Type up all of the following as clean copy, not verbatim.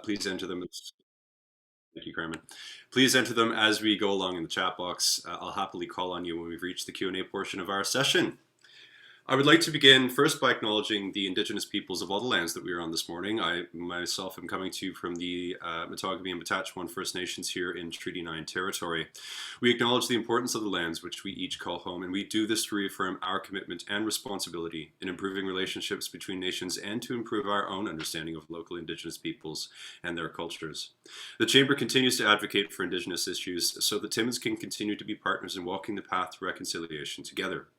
Please enter them. Thank you, Carmen. Please enter them as we go along in the chat box. I'll happily call on you when we've reached the Q&A portion of our session. I would like to begin first by acknowledging the Indigenous peoples of all the lands that we are on this morning. I myself am coming to you from the Matagami and Batachwan First Nations here in Treaty 9 territory. We acknowledge the importance of the lands which we each call home, and we do this to reaffirm our commitment and responsibility in improving relationships between nations and to improve our own understanding of local Indigenous peoples and their cultures. The Chamber continues to advocate for Indigenous issues so that Timmins can continue to be partners in walking the path to reconciliation together.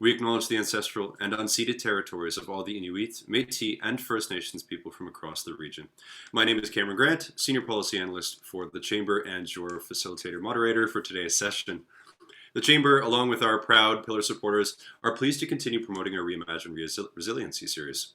We acknowledge the ancestral and unceded territories of all the Inuit, Métis, and First Nations people from across the region. My name is Cameron Grant, Senior Policy Analyst for the Chamber and your Facilitator Moderator for today's session. The Chamber, along with our proud Pillar supporters, are pleased to continue promoting our Reimagine Resiliency series.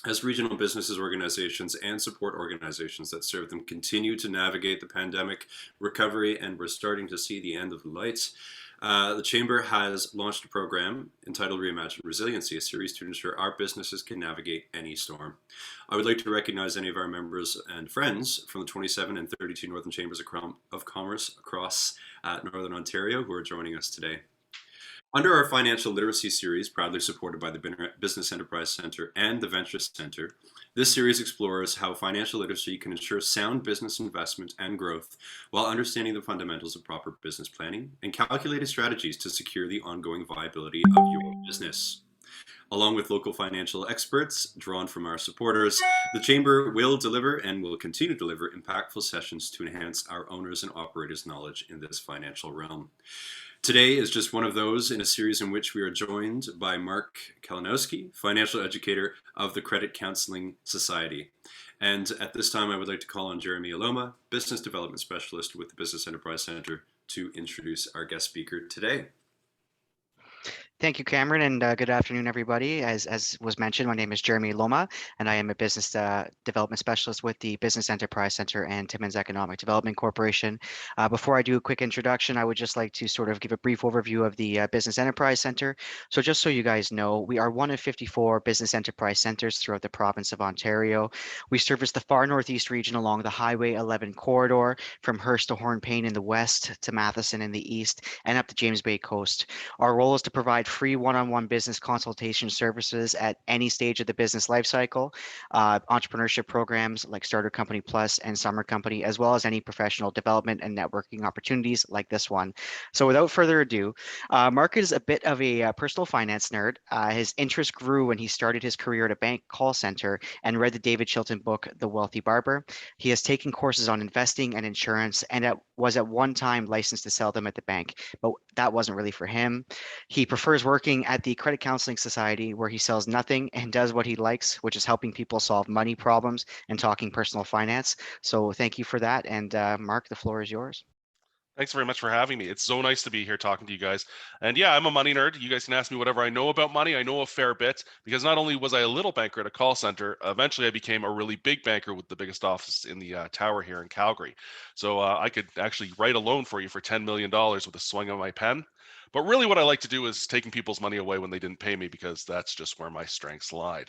As regional businesses, organizations, and support organizations that serve them continue to navigate the pandemic recovery, and we're starting to see the end of the lights, the Chamber has launched a program entitled Reimagine Resiliency, a series to ensure our businesses can navigate any storm. I would like to recognize any of our members and friends from the 27 and 32 Northern Chambers of Commerce across Northern Ontario who are joining us today. Under our financial literacy series, proudly supported by the Business Enterprise Centre and the Venture Centre, this series explores how financial literacy can ensure sound business investment and growth while understanding the fundamentals of proper business planning and calculated strategies to secure the ongoing viability of your business. Along with local financial experts drawn from our supporters, the Chamber will deliver and will continue to deliver impactful sessions to enhance our owners and operators' knowledge in this financial realm. Today is just one of those in a series in which we are joined by Mike Kalinowski, financial educator of the Credit Counselling Society. And at this time, I would like to call on Jeremy Aloma, business development specialist with the Business Enterprise Centre, to introduce our guest speaker today. Thank you, Cameron, and good afternoon, everybody. As was mentioned, my name is Jeremy Loma, and I am a business development specialist with the Business Enterprise Center and Timmins Economic Development Corporation. Before I do a quick introduction, I would just like to sort of give a brief overview of the Business Enterprise Center. So just so you guys know, we are one of 54 business enterprise centers throughout the province of Ontario. We service the far northeast region along the Highway 11 corridor, from Hearst to Hornpayne in the west to Matheson in the east, and up the James Bay coast. Our role is to provide free one-on-one business consultation services at any stage of the business lifecycle, entrepreneurship programs like Starter Company Plus and Summer Company, as well as any professional development and networking opportunities like this one. So without further ado, Mark is a bit of a personal finance nerd. His interest grew when he started his career at a bank call center and read the David Chilton book, The Wealthy Barber. He has taken courses on investing and insurance and was at one time licensed to sell them at the bank, but that wasn't really for him. He prefers working at the Credit Counselling Society, where he sells nothing and does what he likes, which is helping people solve money problems and talking personal finance. So thank you for that. And Mark, the floor is yours. Thanks very much for having me. It's so nice to be here talking to you guys. And yeah, I'm a money nerd. You guys can ask me whatever I know about money. I know a fair bit, because not only was I a little banker at a call center, eventually I became a really big banker with the biggest office in the tower here in Calgary. So I could actually write a loan for you for $10 million with a swing of my pen. But really what I like to do is taking people's money away when they didn't pay me, because that's just where my strengths lied.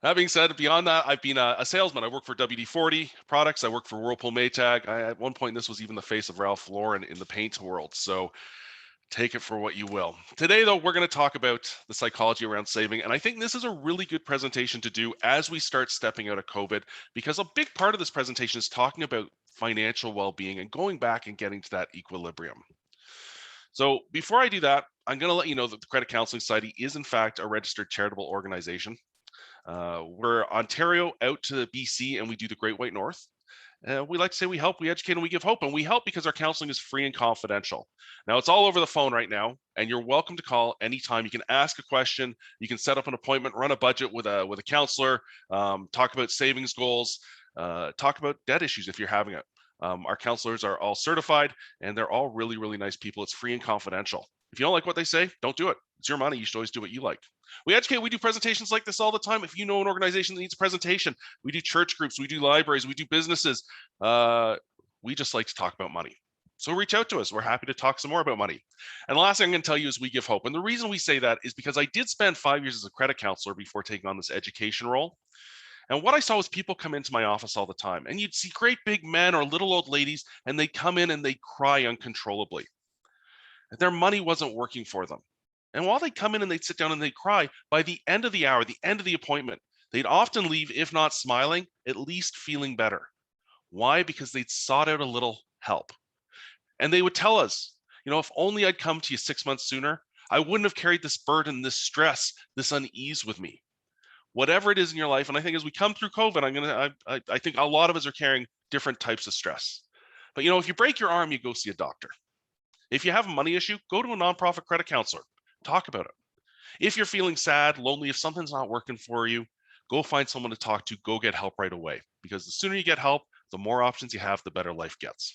That being said, beyond that, I've been a salesman. I work for WD-40 products. I work for Whirlpool Maytag. At one point, this was even the face of Ralph Lauren in the paint world. So take it for what you will. Today, though, we're going to talk about the psychology around saving. And I think this is a really good presentation to do as we start stepping out of COVID, because a big part of this presentation is talking about financial well-being and going back and getting to that equilibrium. So before I do that, I'm going to let you know that the Credit Counselling Society is, in fact, a registered charitable organization. We're Ontario out to BC, and we do the Great White North. We like to say we help, we educate, and we give hope. And we help because our counseling is free and confidential. Now, it's all over the phone right now, and you're welcome to call anytime. You can ask a question, you can set up an appointment, run a budget with a counselor, talk about savings goals, talk about debt issues if you're having it. Our counselors are all certified, and they're all really, really nice people. It's free and confidential. If you don't like what they say, don't do it. It's your money. You should always do what you like. We educate. We do presentations like this all the time. If you know an organization that needs a presentation, we do church groups, we do libraries, we do businesses. We just like to talk about money. So reach out to us. We're happy to talk some more about money. And the last thing I'm going to tell you is we give hope. And the reason we say that is because I did spend 5 years as a credit counselor before taking on this education role. And what I saw was people come into my office all the time, and you'd see great big men or little old ladies, and they'd come in and they'd cry uncontrollably. Their money wasn't working for them. And while they'd come in and they'd sit down and they'd cry, by the end of the hour, the end of the appointment, they'd often leave, if not smiling, at least feeling better. Why? Because they'd sought out a little help. And they would tell us, if only I'd come to you 6 months sooner, I wouldn't have carried this burden, this stress, this unease with me. Whatever it is in your life, and I think as we come through COVID, I think a lot of us are carrying different types of stress. But if you break your arm, you go see a doctor. If you have a money issue, go to a nonprofit credit counselor. Talk about it. If you're feeling sad, lonely, if something's not working for you, go find someone to talk to. Go get help right away. Because the sooner you get help, the more options you have, the better life gets.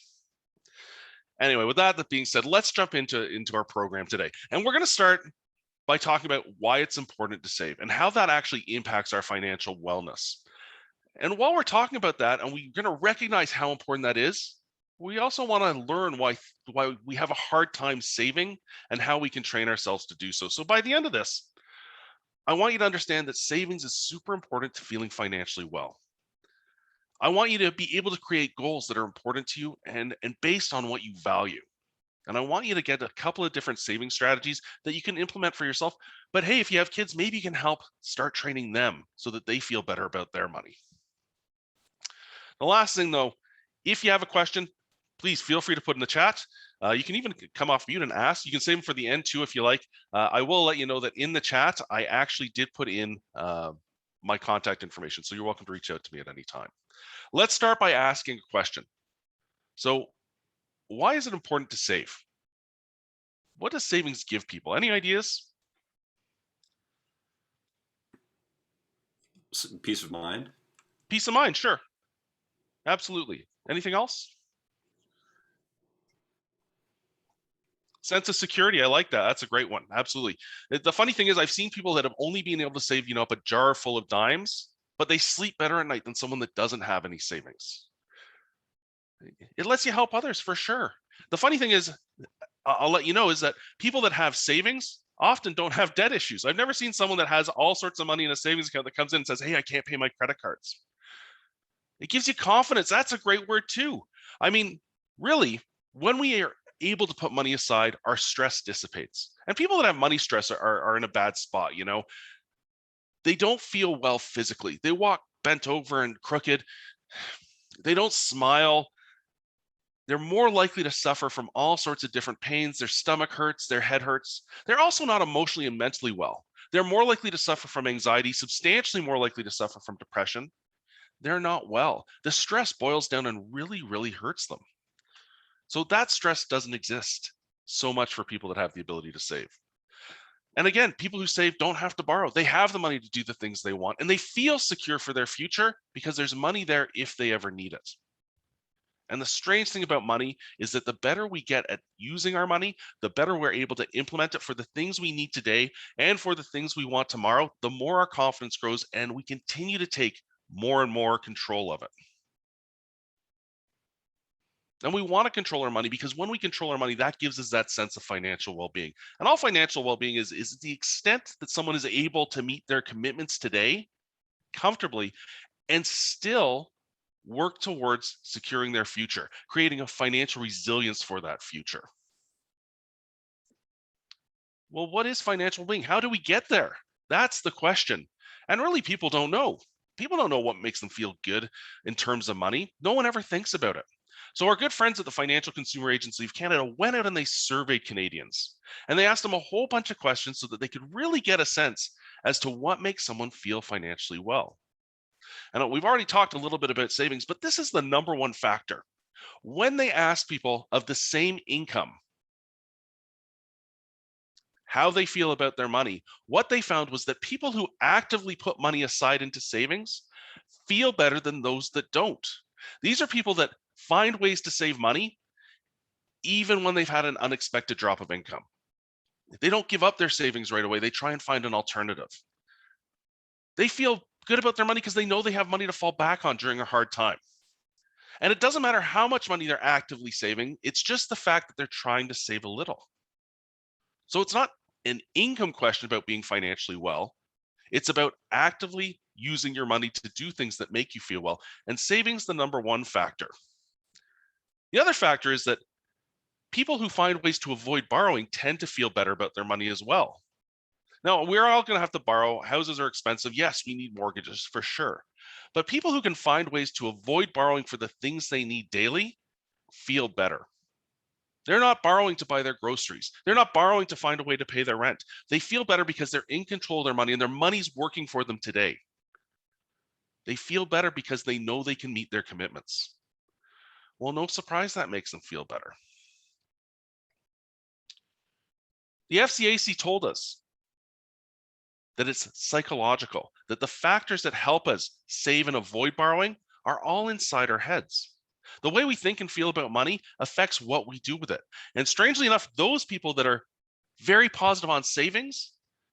Anyway, with that being said, let's jump into our program today. And we're going to start by talking about why it's important to save and how that actually impacts our financial wellness. And while we're talking about that, and we're going to recognize how important that is, we also want to learn why we have a hard time saving and how we can train ourselves to do so. So by the end of this, I want you to understand that savings is super important to feeling financially well. I want you to be able to create goals that are important to you and based on what you value. And I want you to get a couple of different saving strategies that you can implement for yourself. But hey, if you have kids, maybe you can help start training them so that they feel better about their money. The last thing though, if you have a question, please feel free to put in the chat. You can even come off mute and ask. You can save them for the end too if you like. I will let you know that in the chat, I actually did put in my contact information. So you're welcome to reach out to me at any time. Let's start by asking a question. So why is it important to save? What does savings give people? Any ideas? Peace of mind. Peace of mind, sure. Absolutely. Anything else? Sense of security. I like that. That's a great one. Absolutely. The funny thing is I've seen people that have only been able to save, up a jar full of dimes, but they sleep better at night than someone that doesn't have any savings. It lets you help others for sure. The funny thing is, I'll let you know, is that people that have savings often don't have debt issues. I've never seen someone that has all sorts of money in a savings account that comes in and says, hey, I can't pay my credit cards. It gives you confidence. That's a great word too. I mean, really, when we are able to put money aside, our stress dissipates. And people that have money stress are in a bad spot, They don't feel well physically. They walk bent over and crooked. They don't smile. They're more likely to suffer from all sorts of different pains. Their stomach hurts, their head hurts. They're also not emotionally and mentally well. They're more likely to suffer from anxiety, substantially more likely to suffer from depression. They're not well. The stress boils down and really, really hurts them. So that stress doesn't exist so much for people that have the ability to save. And again, people who save don't have to borrow. They have the money to do the things they want, and they feel secure for their future because there's money there if they ever need it. And the strange thing about money is that the better we get at using our money, the better we're able to implement it for the things we need today and for the things we want tomorrow, the more our confidence grows and we continue to take more and more control of it. And we want to control our money because when we control our money, that gives us that sense of financial well-being. And all financial well-being is the extent that someone is able to meet their commitments today comfortably and still work towards securing their future, creating a financial resilience for that future. Well, what is financial well-being? How do we get there? That's the question. And really, people don't know. People don't know what makes them feel good in terms of money. No one ever thinks about it. So our good friends at the Financial Consumer Agency of Canada went out and they surveyed Canadians. And they asked them a whole bunch of questions so that they could really get a sense as to what makes someone feel financially well. And we've already talked a little bit about savings, but this is the number one factor. When they asked people of the same income how they feel about their money, what they found was that people who actively put money aside into savings feel better than those that don't. These are people that find ways to save money even when they've had an unexpected drop of income. They don't give up their savings right away. They try and find an alternative. They feel good about their money because they know they have money to fall back on during a hard time. And it doesn't matter how much money they're actively saving. It's just the fact that they're trying to save a little. So it's not an income question about being financially well. It's about actively using your money to do things that make you feel well. And saving's the number one factor. The other factor is that people who find ways to avoid borrowing tend to feel better about their money as well. Now, we're all going to have to borrow. Houses are expensive. Yes, we need mortgages for sure. But people who can find ways to avoid borrowing for the things they need daily feel better. They're not borrowing to buy their groceries. They're not borrowing to find a way to pay their rent. They feel better because they're in control of their money and their money's working for them today. They feel better because they know they can meet their commitments. Well, no surprise that makes them feel better. The FCAC told us that it's psychological, that the factors that help us save and avoid borrowing are all inside our heads. The way we think and feel about money affects what we do with it. And strangely enough, those people that are very positive on savings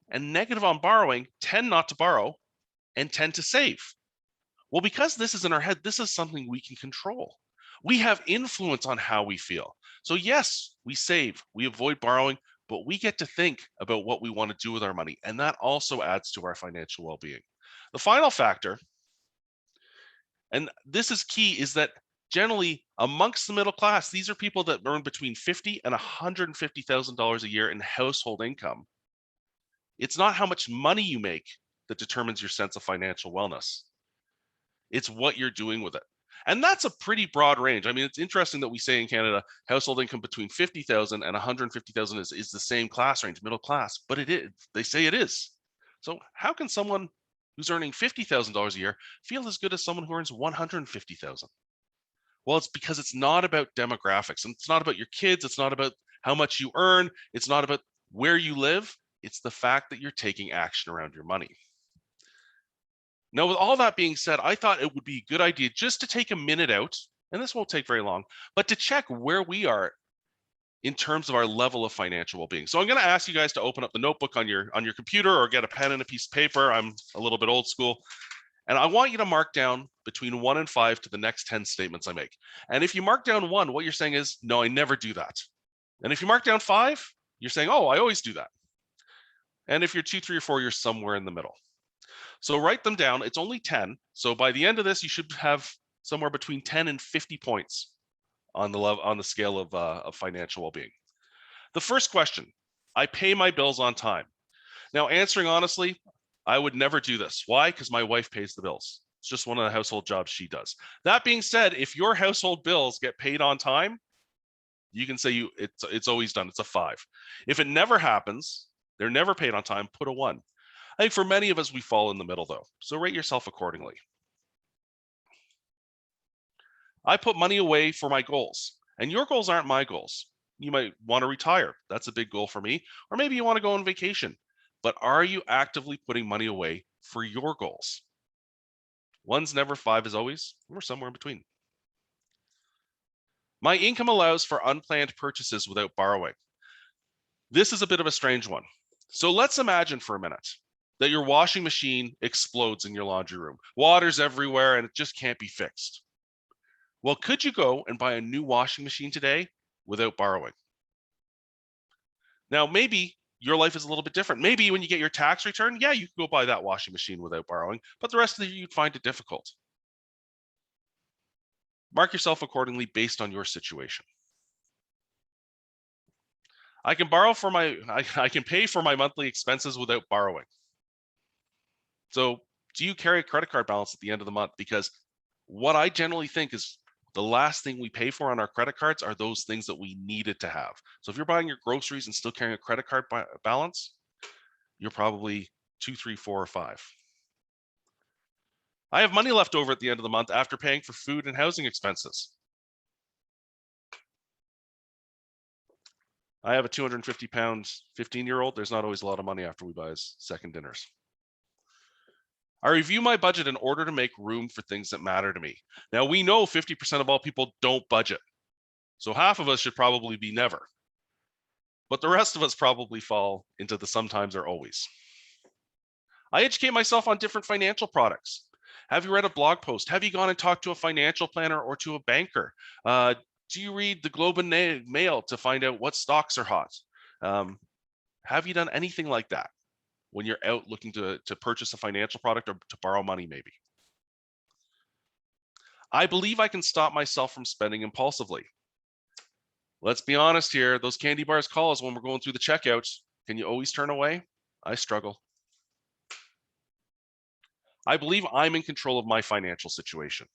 and negative on borrowing tend not to borrow and tend to save. Well, because this is in our head, this is something we can control. We have influence on how we feel. So yes, we save, we avoid borrowing, but we get to think about what we want to do with our money. And that also adds to our financial well-being. The final factor, and this is key, is that generally amongst the middle class, these are people that earn between $50,000 and $150,000 a year in household income. It's not how much money you make that determines your sense of financial wellness. It's what you're doing with it. And that's a pretty broad range. I mean, it's interesting that we say in Canada, household income between 50,000 and 150,000 is the same class range, middle class, but it is. They say it is. So how can someone who's earning $50,000 a year feel as good as someone who earns 150,000? Well, it's because it's not about demographics, and it's not about your kids. It's not about how much you earn. It's not about where you live. It's the fact that you're taking action around your money. Now, with all that being said, I thought it would be a good idea just to take a minute out, and this won't take very long, but to check where we are in terms of our level of financial well-being. So I'm going to ask you guys to open up the notebook on your computer or get a pen and a piece of paper. I'm a little bit old school. And I want you to mark down between 1 and 5 to the next 10 statements I make. And if you mark down 1, what you're saying is, no, I never do that. And if you mark down 5, you're saying, oh, I always do that. And if you're 2, 3, or 4, you're somewhere in the middle. So write them down. It's only 10. So by the end of this, you should have somewhere between 10 and 50 points on the scale of financial well-being. The first question, I pay my bills on time. Now, answering honestly, I would never do this. Why? Because my wife pays the bills. It's just one of the household jobs she does. That being said, if your household bills get paid on time, you can say it's always done. It's a 5. If it never happens, they're never paid on time, put a 1. I think for many of us, we fall in the middle though. So rate yourself accordingly. I put money away for my goals, and your goals aren't my goals. You might want to retire. That's a big goal for me. Or maybe you want to go on vacation. But are you actively putting money away for your goals? 1's never, 5 is always. We're somewhere in between. My income allows for unplanned purchases without borrowing. This is a bit of a strange one. So let's imagine for a minute that your washing machine explodes in your laundry room. Water's everywhere and it just can't be fixed. Well, could you go and buy a new washing machine today without borrowing? Now, maybe your life is a little bit different. Maybe when you get your tax return, yeah, you can go buy that washing machine without borrowing, but the rest of the year you'd find it difficult. Mark yourself accordingly based on your situation. I can pay for my monthly expenses without borrowing. So do you carry a credit card balance at the end of the month? Because what I generally think is the last thing we pay for on our credit cards are those things that we needed to have. So if you're buying your groceries and still carrying a credit card balance, you're probably 2, 3, 4, or 5. I have money left over at the end of the month after paying for food and housing expenses. I have a 250-pound 15-year-old. There's not always a lot of money after we buy his second dinners. I review my budget in order to make room for things that matter to me. Now, we know 50% of all people don't budget. So half of us should probably be never. But the rest of us probably fall into the sometimes or always. I educate myself on different financial products. Have you read a blog post? Have you gone and talked to a financial planner or to a banker? Do you read the Globe and Mail to find out what stocks are hot? Have you done anything like that? when you're out looking to purchase a financial product or to borrow money maybe. I believe I can stop myself from spending impulsively. Let's be honest here, those candy bars call us when we're going through the checkout. Can you always turn away? I struggle. I believe I'm in control of my financial situation.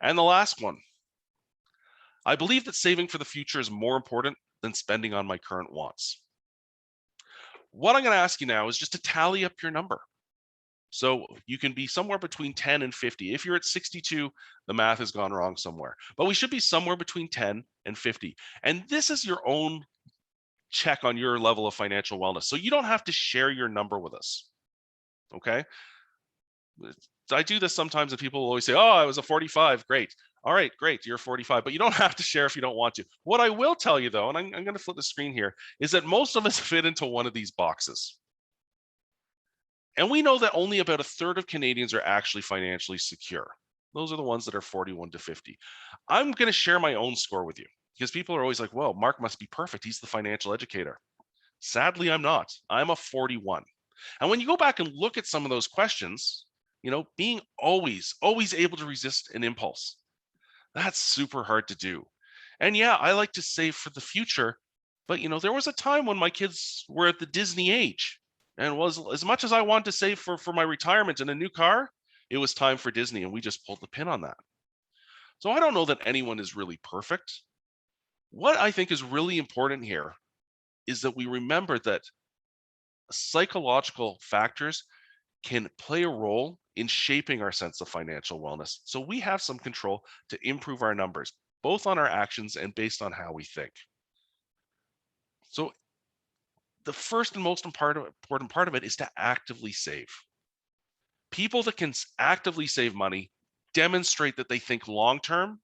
And the last one, I believe that saving for the future is more important than spending on my current wants. What I'm going to ask you now is just to tally up your number. So you can be somewhere between 10 and 50. If you're at 62, the math has gone wrong somewhere. But we should be somewhere between 10 and 50. And this is your own check on your level of financial wellness. So you don't have to share your number with us. Okay? I do this sometimes and people will always say, oh, I was a 45. Great. All right, great. You're 45, but you don't have to share if you don't want to. What I will tell you though, and I'm going to flip the screen here, is that most of us fit into one of these boxes. And we know that only about a third of Canadians are actually financially secure. Those are the ones that are 41 to 50. I'm going to share my own score with you because people are always like, well, Mark must be perfect. He's the financial educator. Sadly, I'm not. I'm a 41. And when you go back and look at some of those questions, being always able to resist an impulse, that's super hard to do. And yeah, I like to save for the future, but there was a time when my kids were at the Disney age. And was as much as I wanted to save for my retirement and a new car, it was time for Disney, and we just pulled the pin on that. So I don't know that anyone is really perfect. What I think is really important here is that we remember that psychological factors can play a role in shaping our sense of financial wellness. So we have some control to improve our numbers, both on our actions and based on how we think. So the first and most important part of it is to actively save. People that can actively save money demonstrate that they think long-term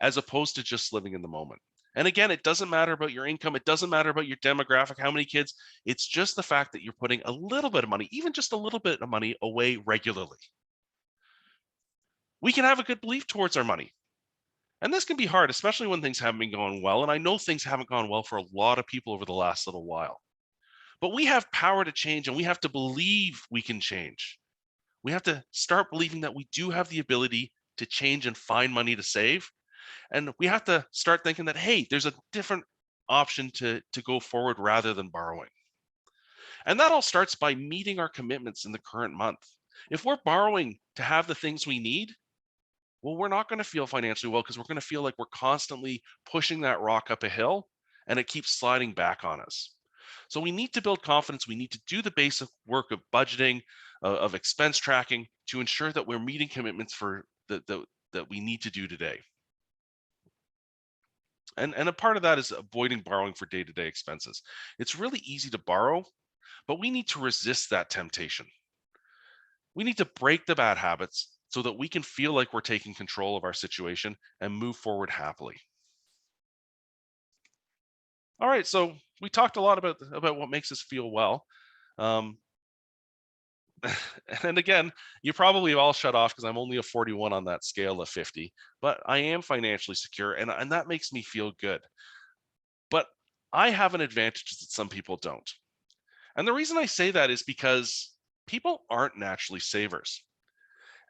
as opposed to just living in the moment. And again, it doesn't matter about your income. It doesn't matter about your demographic, how many kids. It's just the fact that you're putting a little bit of money, even just a little bit of money, away regularly. We can have a good belief towards our money. And this can be hard, especially when things haven't been going well. And I know things haven't gone well for a lot of people over the last little while. But we have power to change, and we have to believe we can change. We have to start believing that we do have the ability to change and find money to save. And we have to start thinking that, hey, there's a different option to go forward rather than borrowing. And that all starts by meeting our commitments in the current month. If we're borrowing to have the things we need, well, we're not going to feel financially well because we're going to feel like we're constantly pushing that rock up a hill and it keeps sliding back on us. So we need to build confidence. We need to do the basic work of budgeting, of expense tracking to ensure that we're meeting commitments for that we need to do today. And a part of that is avoiding borrowing for day-to-day expenses. It's really easy to borrow, but we need to resist that temptation. We need to break the bad habits so that we can feel like we're taking control of our situation and move forward happily. All right, so we talked a lot about what makes us feel well. And again, you probably have all shut off because I'm only a 41 on that scale of 50, but I am financially secure and that makes me feel good. But I have an advantage that some people don't. And the reason I say that is because people aren't naturally savers.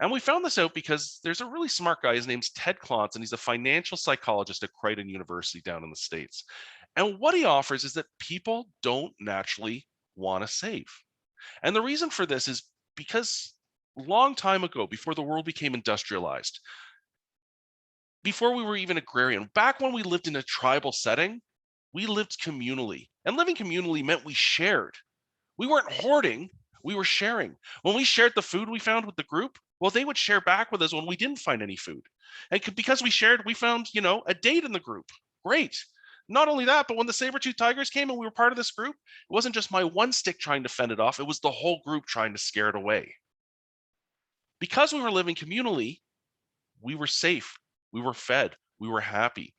And we found this out because there's a really smart guy. His name's Ted Klontz, and he's a financial psychologist at Credit University down in the States. And what he offers is that people don't naturally want to save. And the reason for this is because a long time ago, before the world became industrialized, before we were even agrarian, back when we lived in a tribal setting, we lived communally. And living communally meant we shared. We weren't hoarding, we were sharing. When we shared the food we found with the group, well, they would share back with us when we didn't find any food. And because we shared, we found, a date in the group. Great. Not only that, but when the saber-toothed tigers came and we were part of this group, it wasn't just my one stick trying to fend it off, it was the whole group trying to scare it away. Because we were living communally, we were safe, we were fed, we were happy.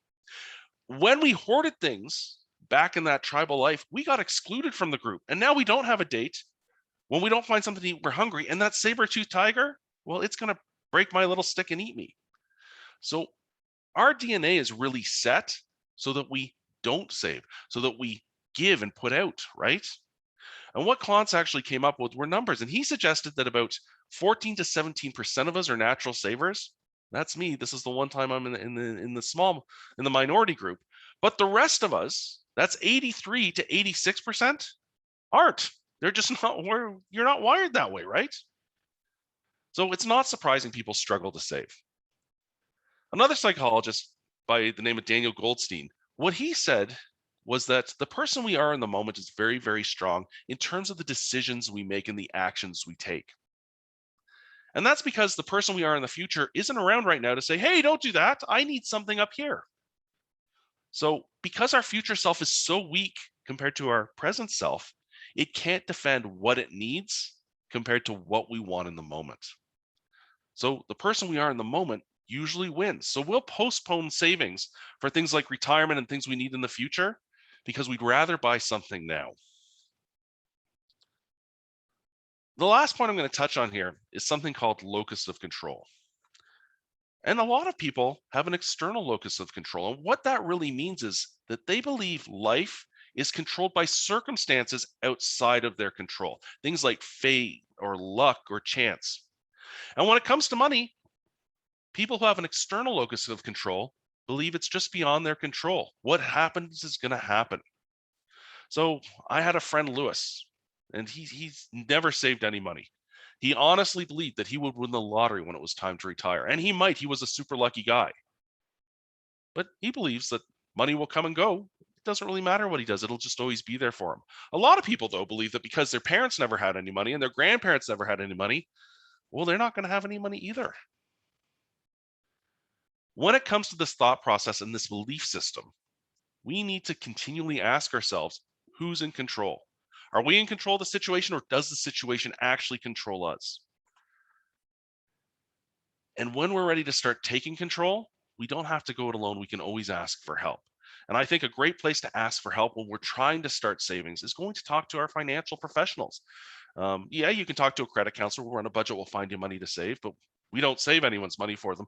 When we hoarded things back in that tribal life, we got excluded from the group. And now we don't have a date. When we don't find something to eat, we're hungry. And that saber-toothed tiger, well, it's going to break my little stick and eat me. So our DNA is really set so that we don't save, so that we give and put out, right? And what Klontz actually came up with were numbers, and he suggested that about 14 to 17% of us are natural savers. That's me. This is the one time I'm in the minority group. But the rest of us, that's 83 to 86%, aren't. They're just not. You're not wired that way, right? So it's not surprising people struggle to save. Another psychologist by the name of Daniel Goldstein, what he said was that the person we are in the moment is very, very strong in terms of the decisions we make and the actions we take. And that's because the person we are in the future isn't around right now to say, hey, don't do that. I need something up here. So because our future self is so weak compared to our present self, it can't defend what it needs compared to what we want in the moment. So the person we are in the moment usually wins. So we'll postpone savings for things like retirement and things we need in the future because we'd rather buy something now. The last point I'm going to touch on here is something called locus of control. And a lot of people have an external locus of control. And what that really means is that they believe life is controlled by circumstances outside of their control, things like fate or luck or chance. And when it comes to money, people who have an external locus of control believe it's just beyond their control. What happens is going to happen. So I had a friend, Lewis, and he's never saved any money. He honestly believed that he would win the lottery when it was time to retire. And he might. He was a super lucky guy. But he believes that money will come and go. It doesn't really matter what he does. It'll just always be there for him. A lot of people, though, believe that because their parents never had any money and their grandparents never had any money, well, they're not going to have any money either. When it comes to this thought process and this belief system, we need to continually ask ourselves, who's in control? Are we in control of the situation, or does the situation actually control us? And when we're ready to start taking control, we don't have to go it alone. We can always ask for help. And I think a great place to ask for help when we're trying to start savings is going to talk to our financial professionals. Yeah, you can talk to a credit counselor. We're on a budget. We'll find you money to save, but we don't save anyone's money for them.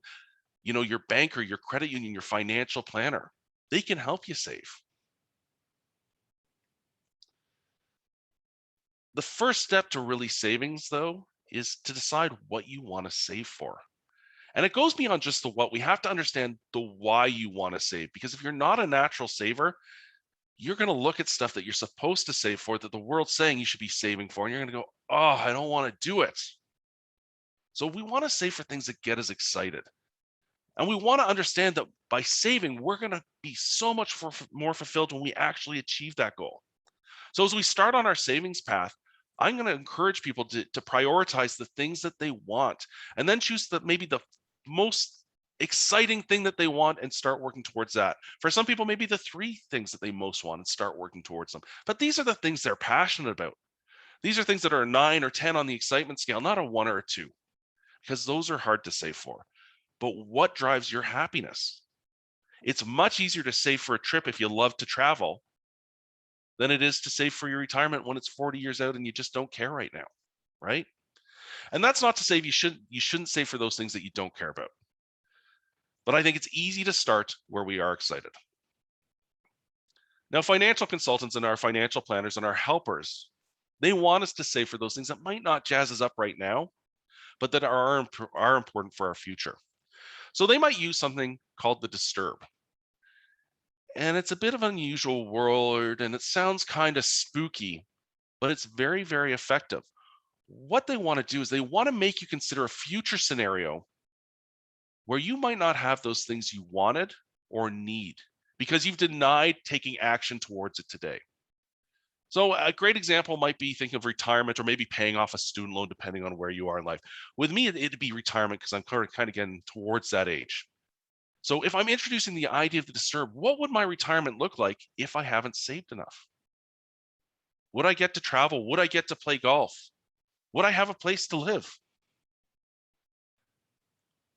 You know, your banker, your credit union, your financial planner, they can help you save. The first step to really savings, though, is to decide what you want to save for. And it goes beyond just the what. We have to understand the why you want to save, because if you're not a natural saver, you're going to look at stuff that you're supposed to save for, that the world's saying you should be saving for, and you're going to go, oh, I don't want to do it. So we want to save for things that get us excited. And we want to understand that by saving, we're going to be so much more fulfilled when we actually achieve that goal. So as we start on our savings path, I'm going to encourage people to prioritize the things that they want, and then choose maybe the most exciting thing that they want and start working towards that. For some people, maybe the 3 things that they most want and start working towards them. But these are the things they're passionate about. These are things that are a 9 or 10 on the excitement scale, not a 1 or a 2, because those are hard to save for. But what drives your happiness? It's much easier to save for a trip if you love to travel than it is to save for your retirement when it's 40 years out and you just don't care right now, right? And that's not to say you shouldn't save for those things that you don't care about. But I think it's easy to start where we are excited. Now, financial consultants and our financial planners and our helpers, they want us to save for those things that might not jazz us up right now, but that are important for our future. So they might use something called the disturb. And it's a bit of an unusual word, and it sounds kind of spooky, but it's very, very effective. What they want to do is they want to make you consider a future scenario where you might not have those things you wanted or need because you've denied taking action towards it today. So a great example might be thinking of retirement, or maybe paying off a student loan, depending on where you are in life. With me, it'd be retirement because I'm kind of getting towards that age. So if I'm introducing the idea of the disturb, what would my retirement look like if I haven't saved enough? Would I get to travel? Would I get to play golf? Would I have a place to live?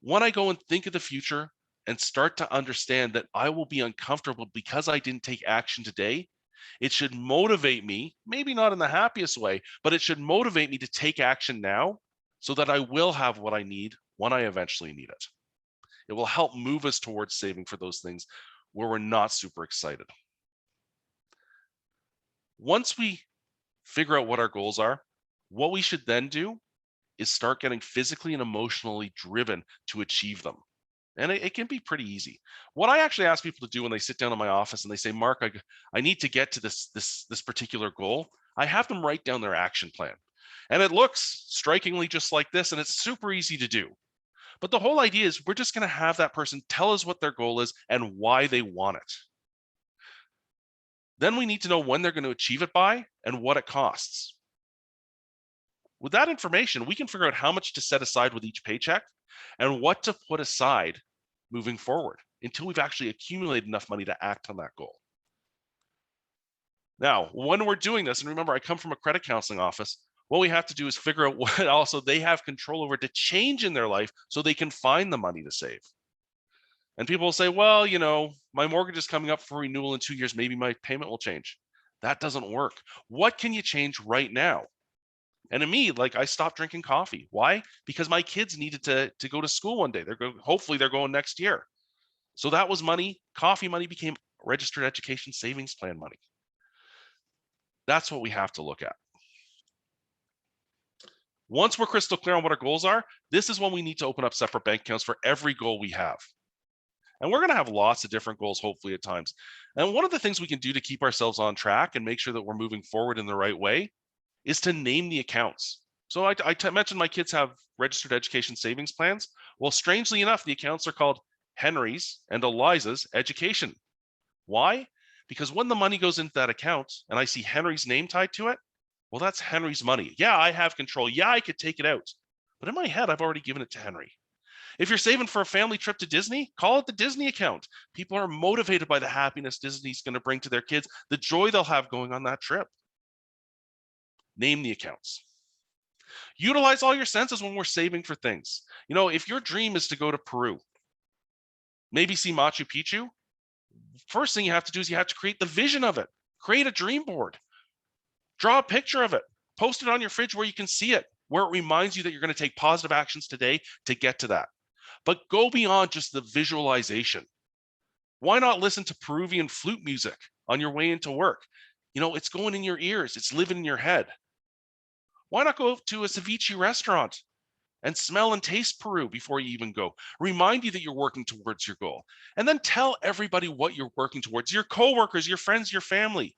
When I go and think of the future and start to understand that I will be uncomfortable because I didn't take action today, it should motivate me, maybe not in the happiest way, but it should motivate me to take action now so that I will have what I need when I eventually need it. It will help move us towards saving for those things where we're not super excited. Once we figure out what our goals are, what we should then do is start getting physically and emotionally driven to achieve them. And it can be pretty easy. What I actually ask people to do when they sit down in my office and they say, Mark, I need to get to this particular goal, I have them write down their action plan. And it looks strikingly just like this, and it's super easy to do. But the whole idea is we're just going to have that person tell us what their goal is and why they want it. Then we need to know when they're going to achieve it by and what it costs. With that information, we can figure out how much to set aside with each paycheck and what to put aside moving forward until we've actually accumulated enough money to act on that goal. Now, when we're doing this, and remember, I come from a credit counseling office, what we have to do is figure out what also they have control over to change in their life so they can find the money to save. And people will say, well, you know, my mortgage is coming up for renewal in 2 years. Maybe my payment will change. That doesn't work. What can you change right now? And to me, like, I stopped drinking coffee. Why? Because my kids needed to go to school one day. Hopefully they're going next year. So that was money. Coffee money became registered education savings plan money. That's what we have to look at. Once we're crystal clear on what our goals are, this is when we need to open up separate bank accounts for every goal we have. And we're going to have lots of different goals, hopefully, at times. And one of the things we can do to keep ourselves on track and make sure that we're moving forward in the right way is to name the accounts. So I mentioned my kids have registered education savings plans. Well, strangely enough, the accounts are called Henry's and Eliza's Education. Why? Because when the money goes into that account and I see Henry's name tied to it, well, that's Henry's money. Yeah, I have control. Yeah, I could take it out. But in my head, I've already given it to Henry. If you're saving for a family trip to Disney, call it the Disney account. People are motivated by the happiness Disney's going to bring to their kids, the joy they'll have going on that trip. Name the accounts. Utilize all your senses when we're saving for things. You know, if your dream is to go to Peru, maybe see Machu Picchu, first thing you have to do is you have to create the vision of it. Create a dream board. Draw a picture of it. Post it on your fridge where you can see it, where it reminds you that you're going to take positive actions today to get to that. But go beyond just the visualization. Why not listen to Peruvian flute music on your way into work? You know, it's going in your ears. It's living in your head. Why not go to a ceviche restaurant and smell and taste Peru before you even go? Remind you that you're working towards your goal. And then tell everybody what you're working towards, your coworkers, your friends, your family.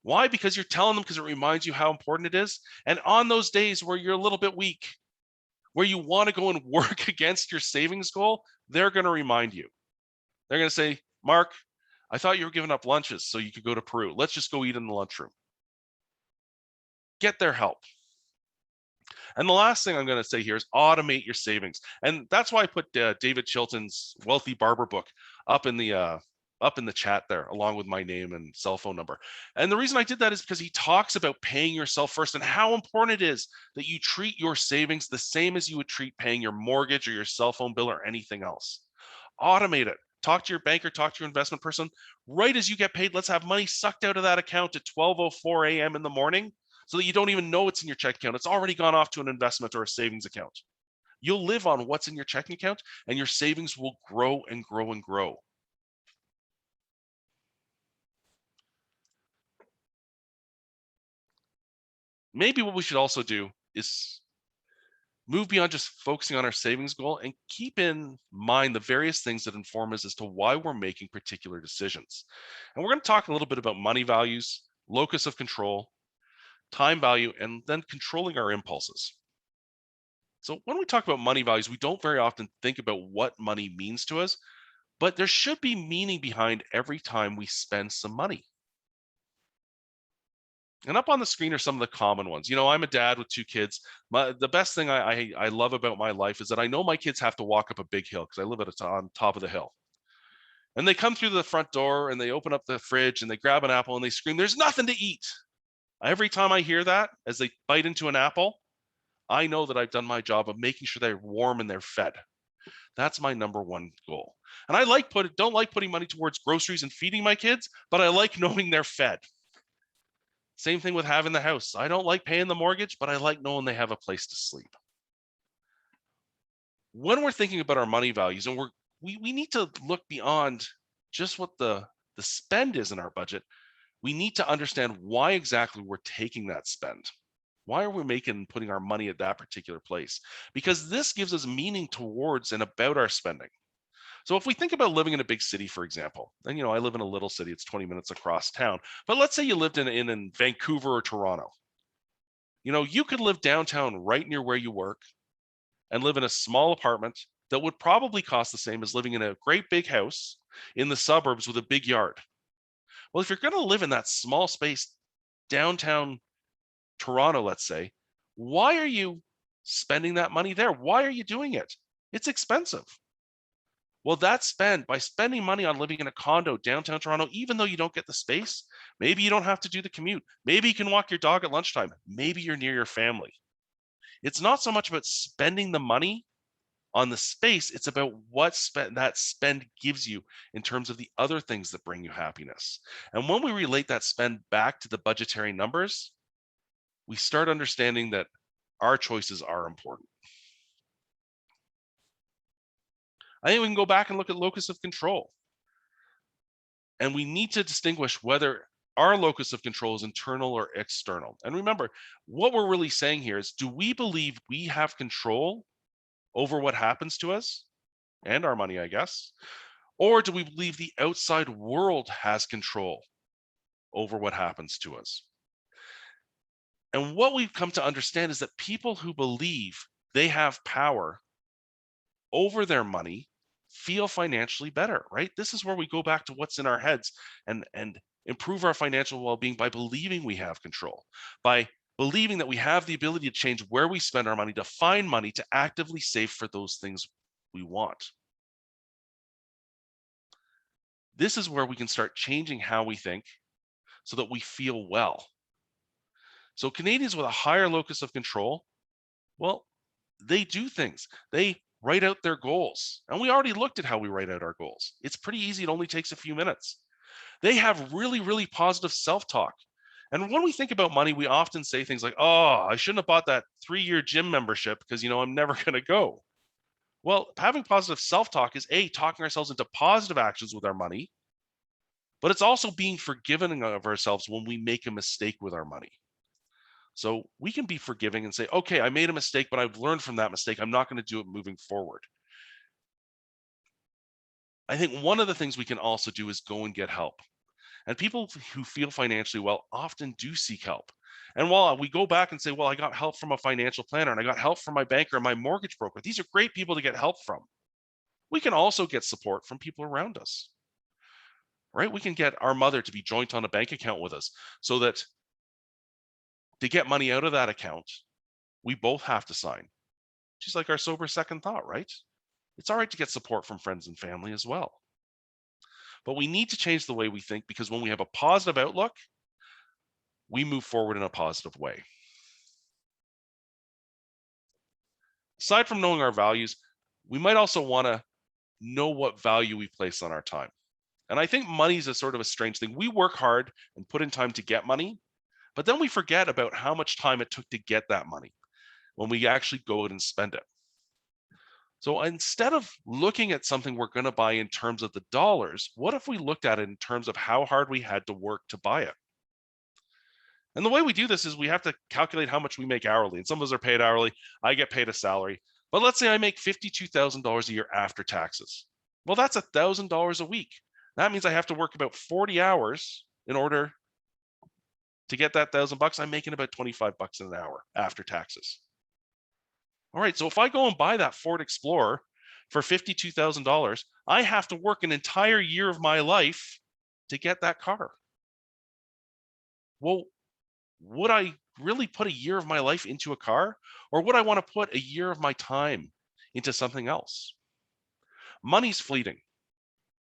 Why? Because you're telling them because it reminds you how important it is. And on those days where you're a little bit weak, where you want to go and work against your savings goal, they're going to remind you. They're going to say, Mark, I thought you were giving up lunches so you could go to Peru. Let's just go eat in the lunchroom. Get their help. And the last thing I'm going to say here is automate your savings. And that's why I put David Chilton's Wealthy Barber book up in the chat there, along with my name and cell phone number. And the reason I did that is because he talks about paying yourself first and how important it is that you treat your savings the same as you would treat paying your mortgage or your cell phone bill or anything else. Automate it. Talk to your banker, talk to your investment person. Right as you get paid, let's have money sucked out of that account at 12:04 a.m. in the morning so that you don't even know it's in your checking account. It's already gone off to an investment or a savings account. You'll live on what's in your checking account and your savings will grow and grow and grow. Maybe what we should also do is move beyond just focusing on our savings goal and keep in mind the various things that inform us as to why we're making particular decisions. And we're going to talk a little bit about money values, locus of control, time value, and then controlling our impulses. So when we talk about money values, we don't very often think about what money means to us, but there should be meaning behind every time we spend some money. And up on the screen are some of the common ones. You know, I'm a dad with 2 kids. The best thing I love about my life is that I know my kids have to walk up a big hill because I live on top of the hill. And they come through the front door and they open up the fridge and they grab an apple and they scream, "There's nothing to eat." Every time I hear that, as they bite into an apple, I know that I've done my job of making sure they're warm and they're fed. That's my number one goal. And I don't like putting money towards groceries and feeding my kids, but I like knowing they're fed. Same thing with having the house. I don't like paying the mortgage, but I like knowing they have a place to sleep. When we're thinking about our money values, and we need to look beyond just what the spend is in our budget, we need to understand why exactly we're taking that spend. Why are we putting our money at that particular place? Because this gives us meaning towards and about our spending. So if we think about living in a big city, for example, and I live in a little city, it's 20 minutes across town, but let's say you lived in Vancouver or Toronto. You could live downtown right near where you work and live in a small apartment that would probably cost the same as living in a great big house in the suburbs with a big yard. Well, if you're going to live in that small space downtown Toronto, let's say, why are you spending that money there? Why are you doing it? It's expensive. Well, by spending money on living in a condo downtown Toronto, even though you don't get the space, maybe you don't have to do the commute. Maybe you can walk your dog at lunchtime. Maybe you're near your family. It's not so much about spending the money on the space, it's about what that spend gives you in terms of the other things that bring you happiness. And when we relate that spend back to the budgetary numbers, we start understanding that our choices are important. I think we can go back and look at locus of control. And we need to distinguish whether our locus of control is internal or external. And remember, what we're really saying here is, do we believe we have control over what happens to us and our money, I guess? Or do we believe the outside world has control over what happens to us? And what we've come to understand is that people who believe they have power over their money feel financially better, right? This is where we go back to what's in our heads and improve our financial well-being by believing we have control, by believing that we have the ability to change where we spend our money, to find money, to actively save for those things we want. This is where we can start changing how we think so that we feel well. So Canadians with a higher locus of control, well, they do things. They write out their goals. And we already looked at how we write out our goals. It's pretty easy. It only takes a few minutes. They have really, really positive self-talk. And when we think about money, we often say things like, oh, I shouldn't have bought that 3-year gym membership because, I'm never going to go. Well, having positive self-talk is talking ourselves into positive actions with our money, but it's also being forgiving of ourselves when we make a mistake with our money. So we can be forgiving and say, okay, I made a mistake, but I've learned from that mistake. I'm not going to do it moving forward. I think one of the things we can also do is go and get help. And people who feel financially well often do seek help. And while we go back and say, well, I got help from a financial planner and I got help from my banker and my mortgage broker, these are great people to get help from. We can also get support from people around us, right? We can get our mother to be joint on a bank account with us so that to get money out of that account, we both have to sign. She's like our sober second thought, right? It's all right to get support from friends and family as well. But we need to change the way we think, because when we have a positive outlook, we move forward in a positive way. Aside from knowing our values, we might also want to know what value we place on our time. And I think money is a sort of a strange thing. We work hard and put in time to get money, but then we forget about how much time it took to get that money when we actually go out and spend it. So instead of looking at something we're going to buy in terms of the dollars, what if we looked at it in terms of how hard we had to work to buy it? And the way we do this is we have to calculate how much we make hourly. And some of us are paid hourly. I get paid a salary. But let's say I make $52,000 a year after taxes. Well, that's $1,000 a week. That means I have to work about 40 hours in order to get that $1,000. I'm making about $25 an hour after taxes. All right, so if I go and buy that Ford Explorer for $52,000, I have to work an entire year of my life to get that car. Well, would I really put a year of my life into a car, or would I want to put a year of my time into something else? Money's fleeting.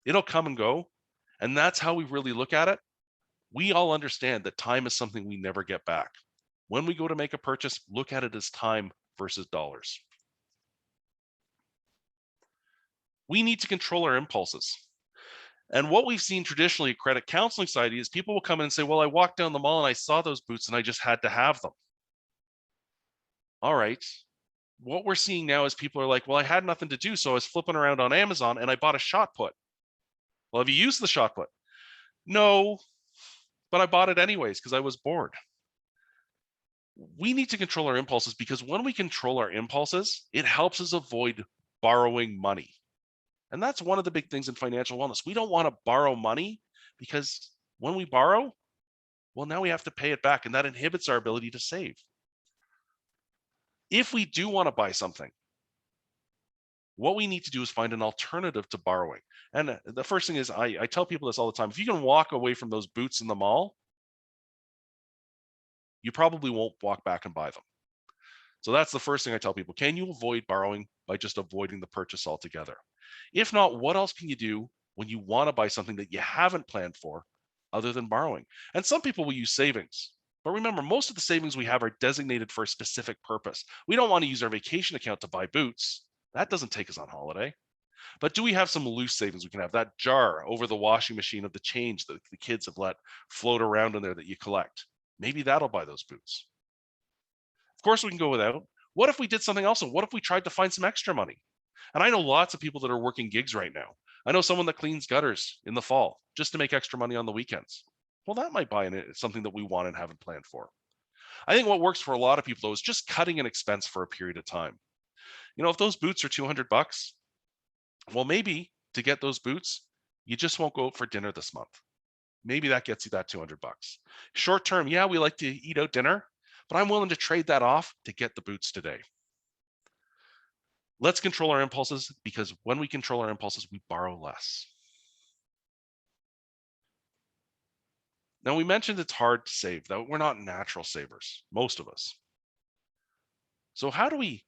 It'll come and go, and that's how we really look at it. We all understand that time is something we never get back. When we go to make a purchase, look at it as time versus dollars. We need to control our impulses. And what we've seen traditionally at Credit Counselling Society is people will come in and say, well, I walked down the mall and I saw those boots and I just had to have them. All right. What we're seeing now is people are like, well, I had nothing to do, so I was flipping around on Amazon and I bought a shot put. Well, have you used the shot put? No. but I bought it anyways because I was bored. We need to control our impulses, because when we control our impulses, it helps us avoid borrowing money. And that's one of the big things in financial wellness. We don't want to borrow money, because when we borrow, well, now we have to pay it back, and that inhibits our ability to save. If we do want to buy something, what we need to do is find an alternative to borrowing. And the first thing is, I tell people this all the time: if you can walk away from those boots in the mall, you probably won't walk back and buy them. So that's the first thing I tell people. Can you avoid borrowing by just avoiding the purchase altogether? If not, what else can you do when you want to buy something that you haven't planned for other than borrowing? And some people will use savings. But remember, most of the savings we have are designated for a specific purpose. We don't want to use our vacation account to buy boots. That doesn't take us on holiday. But do we have some loose savings we can have? That jar over the washing machine of the change that the kids have let float around in there that you collect. Maybe that'll buy those boots. Of course, we can go without. What if we did something else? What if we tried to find some extra money? And I know lots of people that are working gigs right now. I know someone that cleans gutters in the fall just to make extra money on the weekends. Well, that might buy something that we want and haven't planned for. I think what works for a lot of people, though, is just cutting an expense for a period of time. If those boots are $200, well, maybe to get those boots, you just won't go out for dinner this month. Maybe that gets you that $200. Short term, yeah, we like to eat out dinner, but I'm willing to trade that off to get the boots today. Let's control our impulses, because when we control our impulses, we borrow less. Now, we mentioned it's hard to save, though we're not natural savers, most of us. So how do we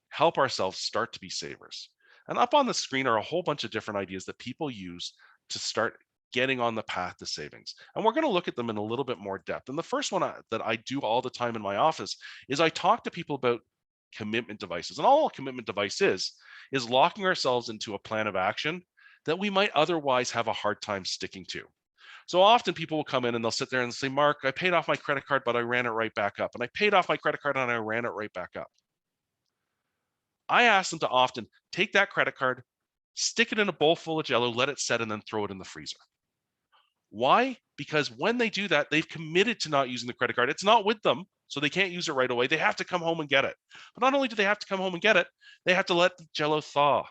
help ourselves start to be savers? And up on the screen are a whole bunch of different ideas that people use to start getting on the path to savings. And we're going to look at them in a little bit more depth. And the first one that I do all the time in my office is I talk to people about commitment devices. And all a commitment device is locking ourselves into a plan of action that we might otherwise have a hard time sticking to. So often people will come in and they'll sit there and say, Mark, I paid off my credit card, but I ran it right back up. And I paid off my credit card and I ran it right back up. I ask them to often take that credit card, stick it in a bowl full of Jell-O, let it set, and then throw it in the freezer. Why? Because when they do that, they've committed to not using the credit card. It's not with them, so they can't use it right away. They have to come home and get it. But not only do they have to come home and get it, they have to let the Jell-O thaw.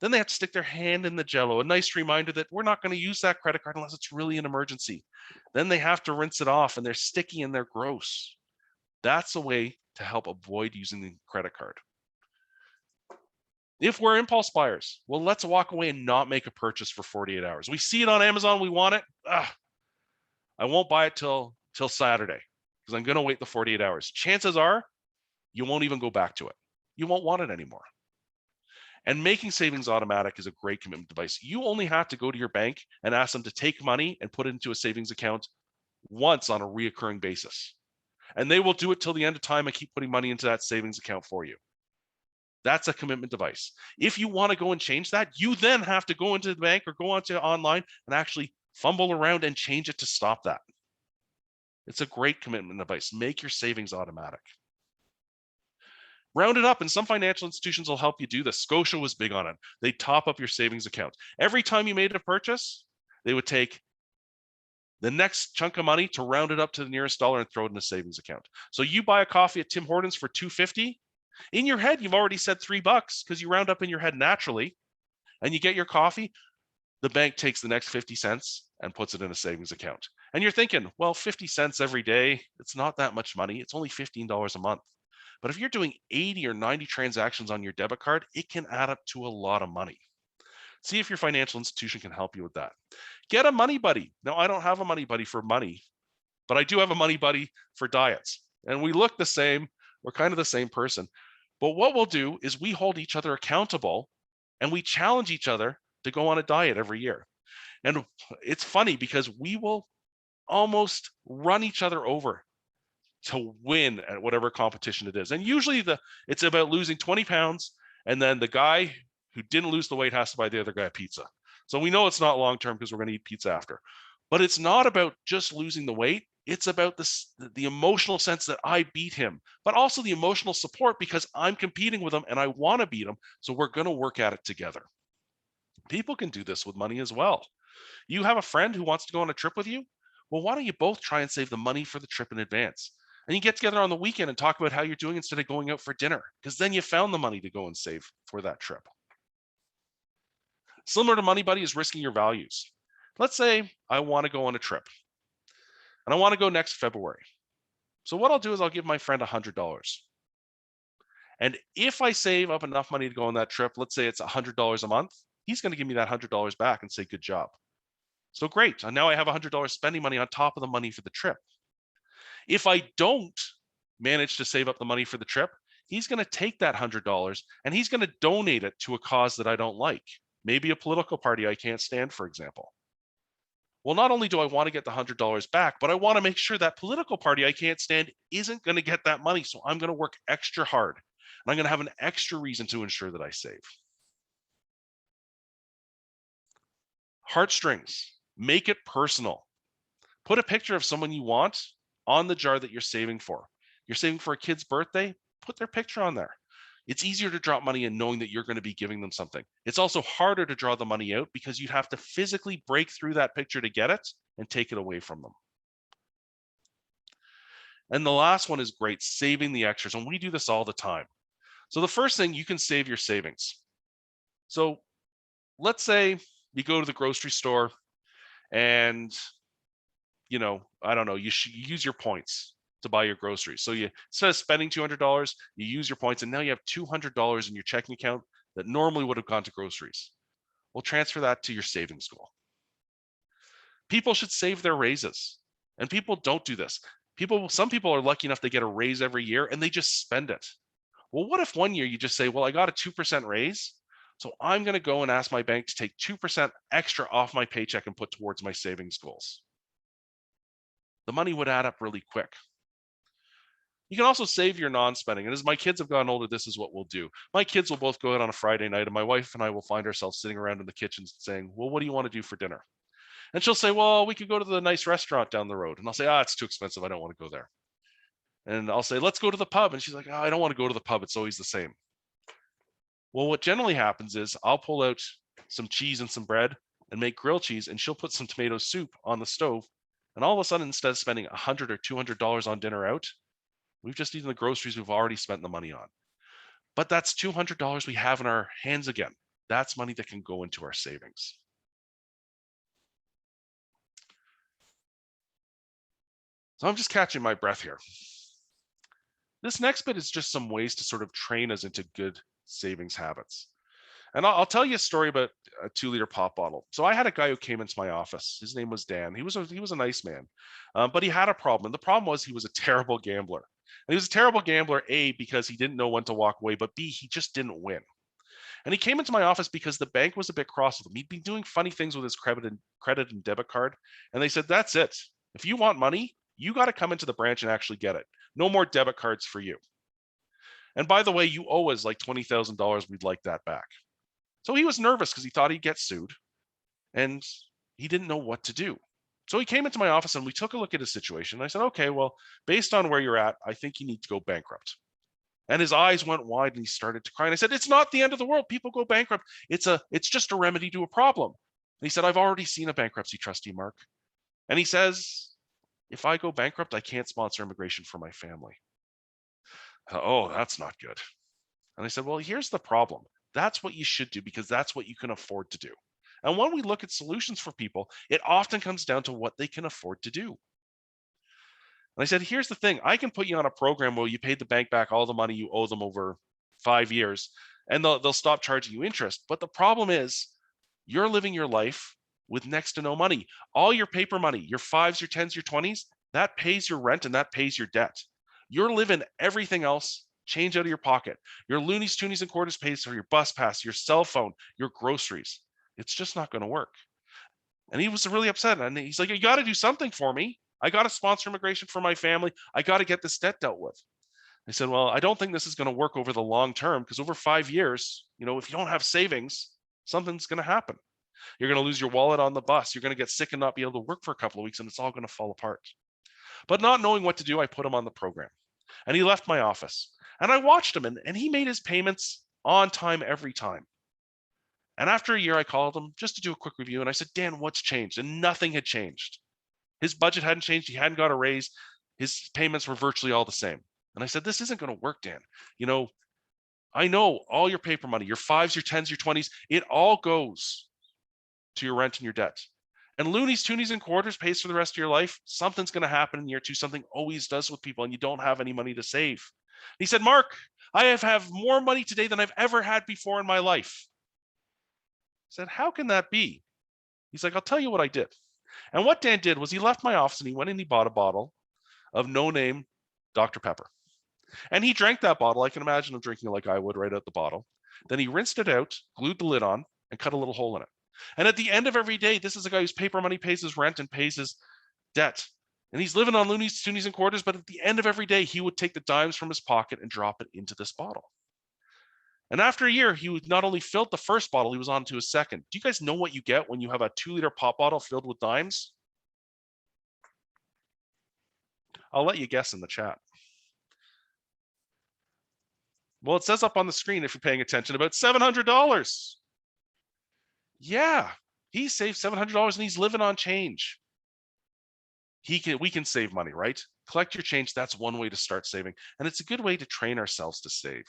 Then they have to stick their hand in the Jell-O, a nice reminder that we're not going to use that credit card unless it's really an emergency. Then they have to rinse it off, and they're sticky and they're gross. That's a way to help avoid using the credit card. If we're impulse buyers, well, let's walk away and not make a purchase for 48 hours. We see it on Amazon, we want it. I won't buy it till Saturday because I'm going to wait the 48 hours. Chances are you won't even go back to it. You won't want it anymore. And making savings automatic is a great commitment device. You only have to go to your bank and ask them to take money and put it into a savings account once on a reoccurring basis. And they will do it till the end of time and keep putting money into that savings account for you. That's a commitment device. If you want to go and change that, you then have to go into the bank or go onto online and actually fumble around and change it to stop that. It's a great commitment device. Make your savings automatic. Round it up, and some financial institutions will help you do this. Scotia was big on it. They top up your savings account. Every time you made a purchase, they would take the next chunk of money to round it up to the nearest dollar and throw it in a savings account. So you buy a coffee at Tim Hortons for $2.50. In your head, you've already said $3 because you round up in your head naturally, and you get your coffee. The bank takes the next 50 cents and puts it in a savings account. And you're thinking, well, 50 cents every day, it's not that much money. It's only $15 a month. But if you're doing 80 or 90 transactions on your debit card, it can add up to a lot of money. See if your financial institution can help you with that. Get a money buddy. Now, I don't have a money buddy for money, but I do have a money buddy for diets. And we look the same. We're kind of the same person. But what we'll do is we hold each other accountable and we challenge each other to go on a diet every year. And it's funny because we will almost run each other over to win at whatever competition it is. And usually it's about losing 20 pounds, and then the guy who didn't lose the weight has to buy the other guy a pizza. So we know it's not long-term because we're going to eat pizza after. But it's not about just losing the weight. It's about the emotional sense that I beat him, but also the emotional support because I'm competing with him and I want to beat him. So we're going to work at it together. People can do this with money as well. You have a friend who wants to go on a trip with you. Well, why don't you both try and save the money for the trip in advance? And you get together on the weekend and talk about how you're doing instead of going out for dinner, because then you found the money to go and save for that trip. Similar to Money Buddy is risking your values. Let's say I want to go on a trip and I want to go next February. So what I'll do is I'll give my friend $100. And if I save up enough money to go on that trip, let's say it's $100 a month, he's going to give me that $100 back and say, good job. So great. And now I have $100 spending money on top of the money for the trip. If I don't manage to save up the money for the trip, he's going to take that $100 and he's going to donate it to a cause that I don't like. Maybe a political party I can't stand, for example. Well, not only do I want to get the $100 back, but I want to make sure that political party I can't stand isn't going to get that money. So I'm going to work extra hard. And I'm going to have an extra reason to ensure that I save. Heartstrings, make it personal. Put a picture of someone you want on the jar that you're saving for. You're saving for a kid's birthday, put their picture on there. It's easier to drop money in knowing that you're going to be giving them something. It's also harder to draw the money out because you'd have to physically break through that picture to get it and take it away from them. And the last one is great, saving the extras. And we do this all the time. So the first thing, you can save your savings. So let's say you go to the grocery store and, I don't know, you use your points to buy your groceries. So you, instead of spending $200, you use your points and now you have $200 in your checking account that normally would have gone to groceries. We'll transfer that to your savings goal. People should save their raises, and people don't do this. Some people are lucky enough to get a raise every year and they just spend it. Well, what if one year you just say, well, I got a 2% raise, so I'm going to go and ask my bank to take 2% extra off my paycheck and put towards my savings goals. The money would add up really quick. You can also save your non-spending. And as my kids have gotten older, this is what we'll do. My kids will both go out on a Friday night and my wife and I will find ourselves sitting around in the kitchen saying, well, what do you want to do for dinner? And she'll say, well, we could go to the nice restaurant down the road. And I'll say, it's too expensive. I don't want to go there. And I'll say, let's go to the pub. And she's like, I don't want to go to the pub. It's always the same. Well, what generally happens is I'll pull out some cheese and some bread and make grilled cheese, and she'll put some tomato soup on the stove. And all of a sudden, instead of spending $100 or $200 on dinner out, we've just eaten the groceries we've already spent the money on. But that's $200 we have in our hands again. That's money that can go into our savings. So I'm just catching my breath here. This next bit is just some ways to sort of train us into good savings habits. And I'll tell you a story about a 2-liter pop bottle. So I had a guy who came into my office. His name was Dan. He was a nice man, but he had a problem. And the problem was he was a terrible gambler. And he was a terrible gambler, A, because he didn't know when to walk away, but B, he just didn't win. And he came into my office because the bank was a bit cross with him. He'd been doing funny things with his credit and debit card. And they said, that's it. If you want money, you got to come into the branch and actually get it. No more debit cards for you. And by the way, you owe us like $20,000. We'd like that back. So he was nervous because he thought he'd get sued and he didn't know what to do. So he came into my office and we took a look at his situation. I said, okay, well, based on where you're at, I think you need to go bankrupt. And his eyes went wide and he started to cry. And I said, it's not the end of the world. People go bankrupt. It's just a remedy to a problem. And he said, I've already seen a bankruptcy trustee, Mark. And he says, if I go bankrupt, I can't sponsor immigration for my family. Oh, that's not good. And I said, well, here's the problem. That's what you should do because that's what you can afford to do. And when we look at solutions for people, it often comes down to what they can afford to do. And I said, here's the thing. I can put you on a program where you paid the bank back all the money you owe them over 5 years, and they'll stop charging you interest. But the problem is you're living your life with next to no money. All your paper money, your 5s, your 10s, your 20s, that pays your rent and that pays your debt. You're living everything else change out of your pocket. Your loonies, toonies, and quarters pays for your bus pass, your cell phone, your groceries. It's just not going to work. And he was really upset. And he's like, you got to do something for me. I got to sponsor immigration for my family. I got to get this debt dealt with. I said, well, I don't think this is going to work over the long term because over 5 years, if you don't have savings, something's going to happen. You're going to lose your wallet on the bus. You're going to get sick and not be able to work for a couple of weeks, and it's all going to fall apart. But not knowing what to do, I put him on the program. And he left my office. And I watched him, and he made his payments on time every time. And after a year, I called him just to do a quick review. And I said, Dan, what's changed? And nothing had changed. His budget hadn't changed. He hadn't got a raise. His payments were virtually all the same. And I said, this isn't going to work, Dan. I know all your paper money, your 5s, your 10s, your 20s, it all goes to your rent and your debt. And loonies, toonies, and quarters pays for the rest of your life. Something's going to happen in year 2. Something always does with people, and you don't have any money to save. He said, Mark, I have more money today than I've ever had before in my life. I said, how can that be? He's like, I'll tell you what I did. And what Dan did was he left my office and he went and he bought a bottle of no-name Dr. Pepper. And he drank that bottle. I can imagine him drinking it like I would right out the bottle. Then he rinsed it out, glued the lid on, and cut a little hole in it. And at the end of every day, this is a guy whose paper money pays his rent and pays his debt. And he's living on loonies, toonies, and quarters. But at the end of every day, he would take the dimes from his pocket and drop it into this bottle. And after a year, he would not only filled the first bottle, he was on to his second. Do you guys know what you get when you have a 2-liter pop bottle filled with dimes? I'll let you guess in the chat. Well, it says up on the screen, if you're paying attention, about $700. Yeah, he saved $700 and he's living on change. We can save money, right? Collect your change. That's one way to start saving. And it's a good way to train ourselves to save.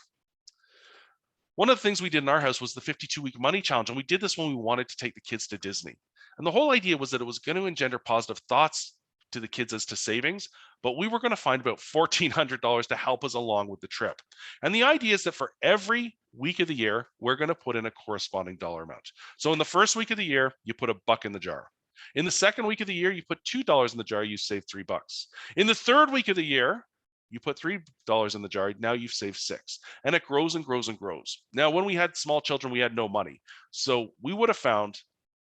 One of the things we did in our house was the 52-week money challenge. And we did this when we wanted to take the kids to Disney. And the whole idea was that it was going to engender positive thoughts to the kids as to savings, but we were going to find about $1,400 to help us along with the trip. And the idea is that for every week of the year, we're going to put in a corresponding dollar amount. So in the first week of the year, you put $1 in the jar. In the second week of the year, you put $2 in the jar, you save $3. In the third week of the year, you put $3 in the jar, now you've saved $6. And it grows and grows and grows. Now, when we had small children, we had no money. So we would have found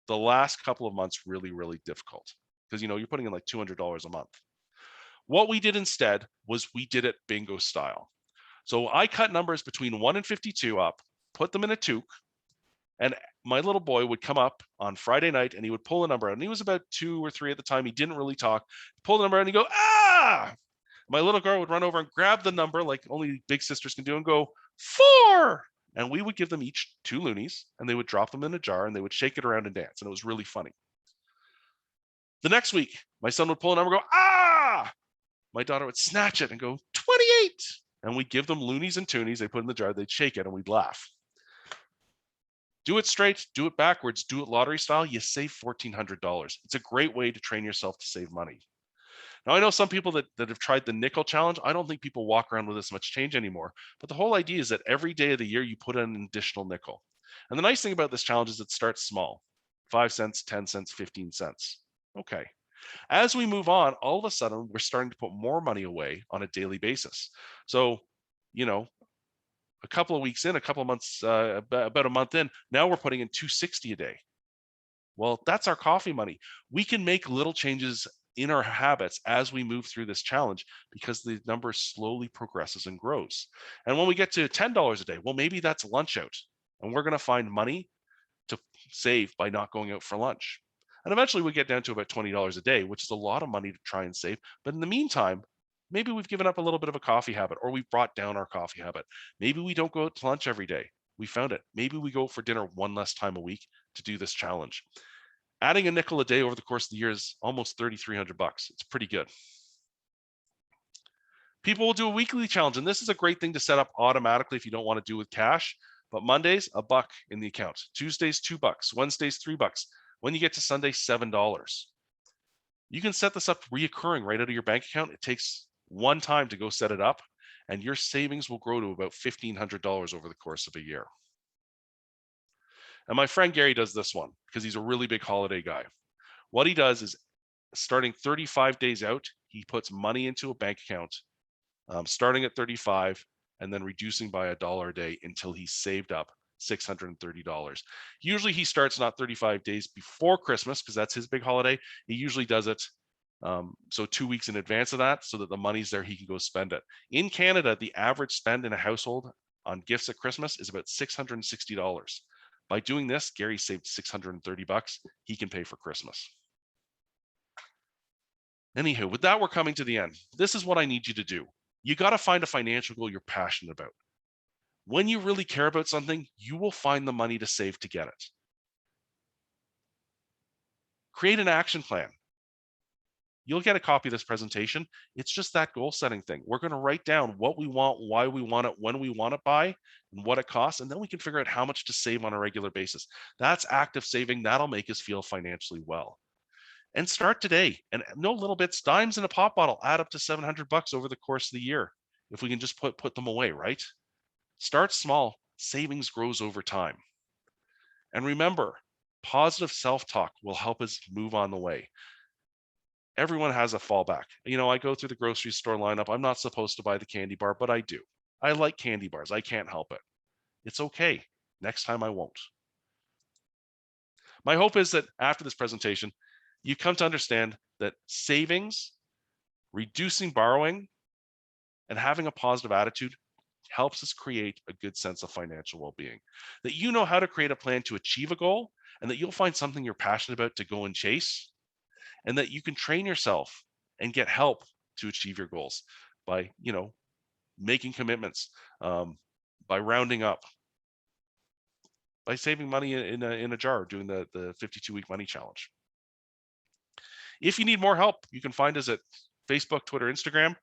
the last couple of months really, really difficult. Because you're putting in like $200 a month. What we did instead was we did it bingo style. So I cut numbers between 1 and 52 up, put them in a toque, and my little boy would come up on Friday night and he would pull a number out. And he was about 2 or 3 at the time. He didn't really talk. Pull the number out and he'd go, ah! My little girl would run over and grab the number like only big sisters can do and go, 4! And we would give them each 2 loonies and they would drop them in a jar and they would shake it around and dance. And it was really funny. The next week, my son would pull a number and go, ah! My daughter would snatch it and go, 28! And we'd give them loonies and toonies. They put in the jar, they'd shake it, and we'd laugh. Do it straight, do it backwards, do it lottery style, you save $1,400. It's a great way to train yourself to save money. Now, I know some people that have tried the nickel challenge. I don't think people walk around with this much change anymore. But the whole idea is that every day of the year, you put in an additional nickel. And the nice thing about this challenge is it starts small, 5 cents, 10 cents, 15 cents. Okay. As we move on, all of a sudden, we're starting to put more money away on a daily basis. So, a couple of weeks in, a couple of months, about a month in, now we're putting in $260 a day. Well, that's our coffee money. We can make little changes in our habits as we move through this challenge because the number slowly progresses and grows. And when we get to $10 a day, well, maybe that's lunch out. And we're going to find money to save by not going out for lunch. And eventually we get down to about $20 a day, which is a lot of money to try and save. But in the meantime, maybe we've given up a little bit of a coffee habit, or we've brought down our coffee habit. Maybe we don't go out to lunch every day. We found it. Maybe we go for dinner one less time a week to do this challenge. Adding a nickel a day over the course of the year is almost $3,300. It's pretty good. People will do a weekly challenge, and this is a great thing to set up automatically if you don't want to do with cash. But Mondays, $1 in the account. Tuesdays, $2. Wednesdays, $3. When you get to Sunday, $7. You can set this up reoccurring right out of your bank account. It takes one time to go set it up, and your savings will grow to about $1,500 over the course of a year. And my friend Gary does this one because he's a really big holiday guy. What he does is starting 35 days out, he puts money into a bank account, starting at 35 and then reducing by $1 a day until he's saved up $630. Usually he starts not 35 days before Christmas because that's his big holiday. He usually does it so 2 weeks in advance of that so that the money's there, he can go spend it. In Canada, the average spend in a household on gifts at Christmas is about $660. By doing this, Gary saved $630. He can pay for Christmas. Anywho, with that, we're coming to the end. This is what I need you to do. You got to find a financial goal you're passionate about. When you really care about something, you will find the money to save to get it. Create an action plan. You'll get a copy of this presentation. It's just that goal setting thing. We're going to write down what we want, why we want it, when we want it by, and what it costs. And then we can figure out how much to save on a regular basis. That's active saving. That'll make us feel financially well. And start today. And no little bits, dimes in a pop bottle add up to $700 over the course of the year. If we can just put them away, right? Start small. Savings grows over time. And remember, positive self-talk will help us move on the way. Everyone has a fallback. I go through the grocery store lineup. I'm not supposed to buy the candy bar, but I do. I like candy bars. I can't help it. It's okay. Next time I won't. My hope is that after this presentation, you come to understand that savings, reducing borrowing, and having a positive attitude helps us create a good sense of financial well-being. That you know how to create a plan to achieve a goal, and that you'll find something you're passionate about to go and chase, and that you can train yourself and get help to achieve your goals by, making commitments, by rounding up, by saving money in a jar, doing the 52-week money challenge. If you need more help, you can find us at Facebook, Twitter, Instagram.